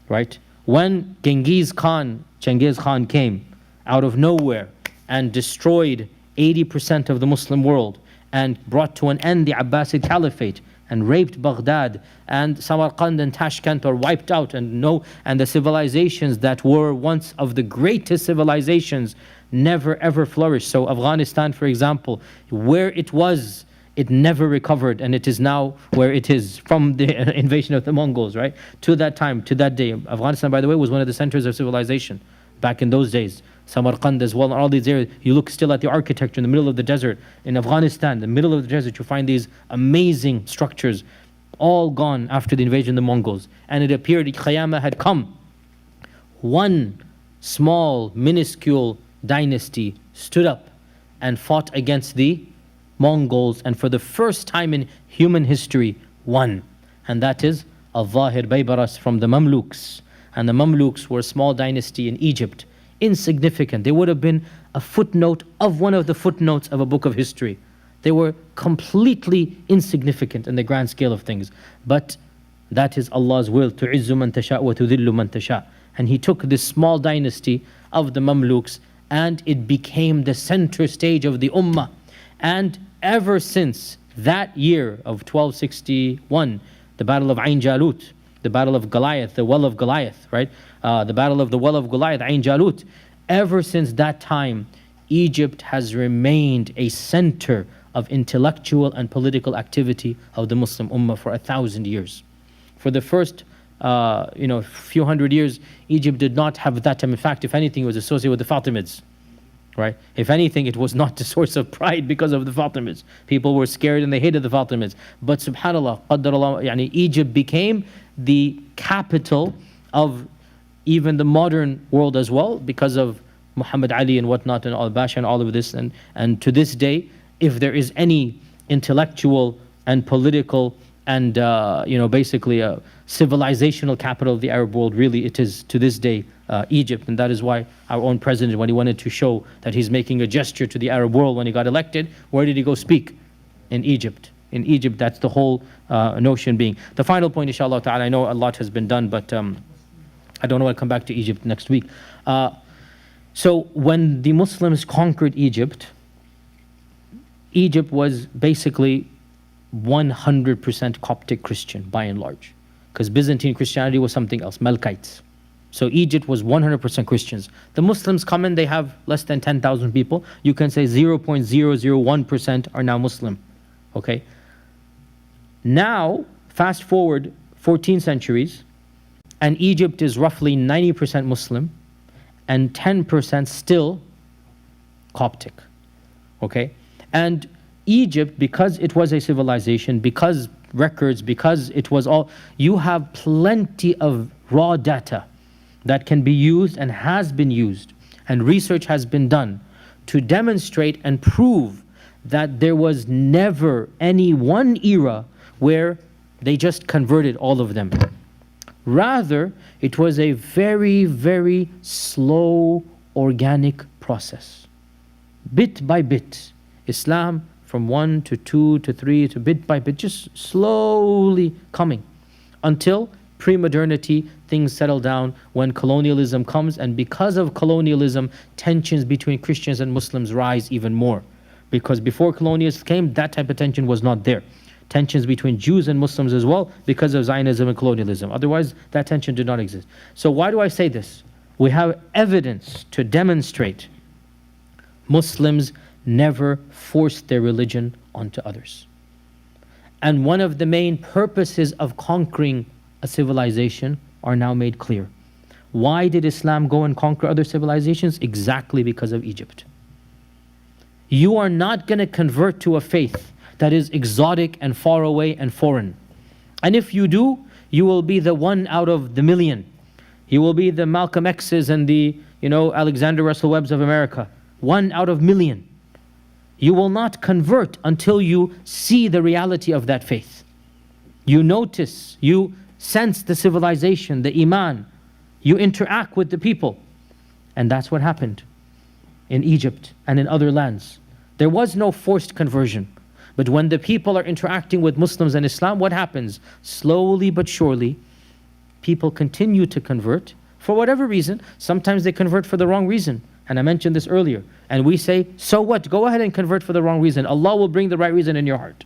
right? When Genghis Khan came out of nowhere and destroyed 80% of the Muslim world and brought to an end the Abbasid Caliphate, and raped Baghdad, and Samarkand and Tashkent are wiped out, and the civilizations that were once of the greatest civilizations never ever flourished. So Afghanistan, for example, where it was, it never recovered, and it is now where it is from the invasion of the Mongols, right? To that time, to that day. Afghanistan, by the way, was one of the centers of civilization back in those days. Samarkand as well, and all these areas. You look still at the architecture in the middle of the desert. In Afghanistan, the middle of the desert, you find these amazing structures, all gone after the invasion of the Mongols. And it appeared Qiyamah had come. One small, minuscule dynasty stood up and fought against the Mongols, and for the first time in human history, won. And that is Al-Zahir Baybaras from the Mamluks. And the Mamluks were a small dynasty in Egypt, insignificant. They would have been a footnote of one of the footnotes of a book of history. They were completely insignificant in the grand scale of things. But that is Allah's will. تُعِزُّ مَن تَشَاءُ وَتُذِلُّ مَن تَشَاءُ. And He took this small dynasty of the Mamluks, and it became the center stage of the Ummah. And ever since that year of 1261, the Battle of Ain Jalut, the Battle of Goliath, the Well of Goliath, right? The Battle of the Well of Goliath, Ain Jalut. Ever since that time, Egypt has remained a center of intellectual and political activity of the Muslim Ummah for 1,000 years. For the first few hundred years, Egypt did not have that time. In fact, if anything, it was associated with the Fatimids. Right? If anything, it was not the source of pride because of the Fatimids. People were scared and they hated the Fatimids. But subhanAllah, qaddarallah, Egypt became the capital of even the modern world as well, because of Muhammad Ali and whatnot, and al-Basha and all of this. And to this day, if there is any intellectual and political and basically a civilizational capital of the Arab world, really it is to this day Egypt. And that is why our own president, when he wanted to show that he's making a gesture to the Arab world when he got elected, where did he go speak? In Egypt. In Egypt, that's the whole notion being. The final point, inshallah ta'ala, I know a lot has been done, but I don't know, I'll come back to Egypt next week. So when the Muslims conquered Egypt, Egypt was basically 100% Coptic Christian by and large, because Byzantine Christianity was something else, Melkites. So Egypt was 100% Christians. The Muslims come in, they have less than 10,000 people. You can say 0.001% are now Muslim. Okay? Now, fast forward 14 centuries, and Egypt is roughly 90% Muslim and 10% still Coptic. Okay? And Egypt, because it was a civilization, because records, because it was all, you have plenty of raw data that can be used and has been used, and research has been done to demonstrate and prove that there was never any one era where they just converted all of them. Rather, it was a very, very slow, organic process. Bit by bit, Islam from 1 to 2 to 3 to bit by bit, just slowly coming until pre-modernity, things settle down when colonialism comes, and because of colonialism, tensions between Christians and Muslims rise even more. Because before colonialists came, that type of tension was not there. Tensions between Jews and Muslims as well, because of Zionism and colonialism. Otherwise, that tension did not exist. So why do I say this? We have evidence to demonstrate Muslims never forced their religion onto others. And one of the main purposes of conquering a civilization are now made clear. Why did Islam go and conquer other civilizations? Exactly because of Egypt. You are not going to convert to a faith that is exotic and far away and foreign. And if you do, you will be the one out of the million. You will be the Malcolm X's and the Alexander Russell Webbs of America. 1 out of million. You will not convert until you see the reality of that faith. You notice, you sense the civilization, the iman. You interact with the people. And that's what happened in Egypt and in other lands. There was no forced conversion. But when the people are interacting with Muslims and Islam, what happens? Slowly but surely, people continue to convert for whatever reason. Sometimes they convert for the wrong reason. And I mentioned this earlier. And we say, so what? Go ahead and convert for the wrong reason. Allah will bring the right reason in your heart.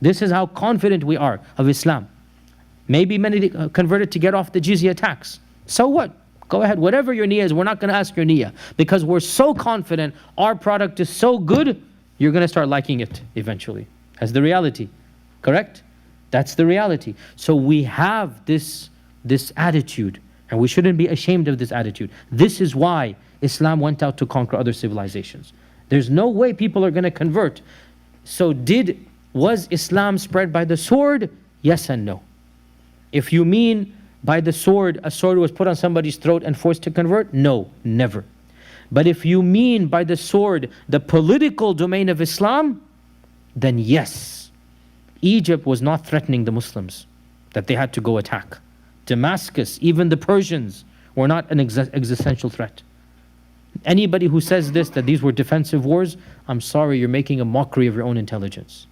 This is how confident we are of Islam. Maybe many converted to get off the jizya tax. So what? Go ahead, whatever your niyyah is, we're not going to ask your niyyah. Because we're so confident, our product is so good, you're going to start liking it eventually. That's the reality. Correct? That's the reality. So we have this attitude, and we shouldn't be ashamed of this attitude. This is why Islam went out to conquer other civilizations. There's no way people are going to convert. So was Islam spread by the sword? Yes and no. If you mean by the sword, a sword was put on somebody's throat and forced to convert? No, never. But if you mean by the sword the political domain of Islam, then yes. Egypt was not threatening the Muslims that they had to go attack. Damascus, even the Persians, were not an existential threat. Anybody who says this, that these were defensive wars, I'm sorry, you're making a mockery of your own intelligence.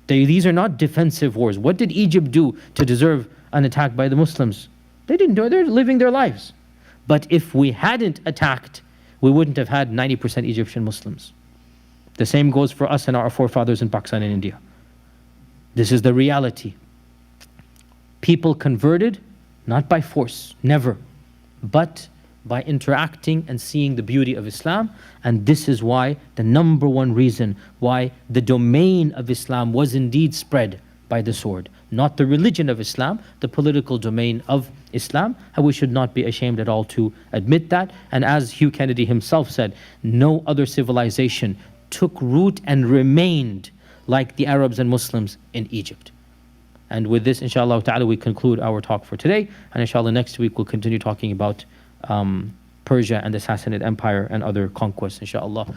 These are not defensive wars. What did Egypt do to deserve an attack by the Muslims? They didn't do it, they're living their lives. But if we hadn't attacked, we wouldn't have had 90% Egyptian Muslims. The same goes for us and our forefathers in Pakistan and India. This is the reality. People converted, not by force, never, but by interacting and seeing the beauty of Islam. And this is why, the number one reason why the domain of Islam was indeed spread by the sword. Not the religion of Islam, the political domain of Islam. And we should not be ashamed at all to admit that. And as Hugh Kennedy himself said, no other civilization took root and remained like the Arabs and Muslims in Egypt. And with this, inshallah ta'ala, we conclude our talk for today. And inshallah, next week we'll continue talking about Persia and the Sassanid Empire and other conquests, inshallah.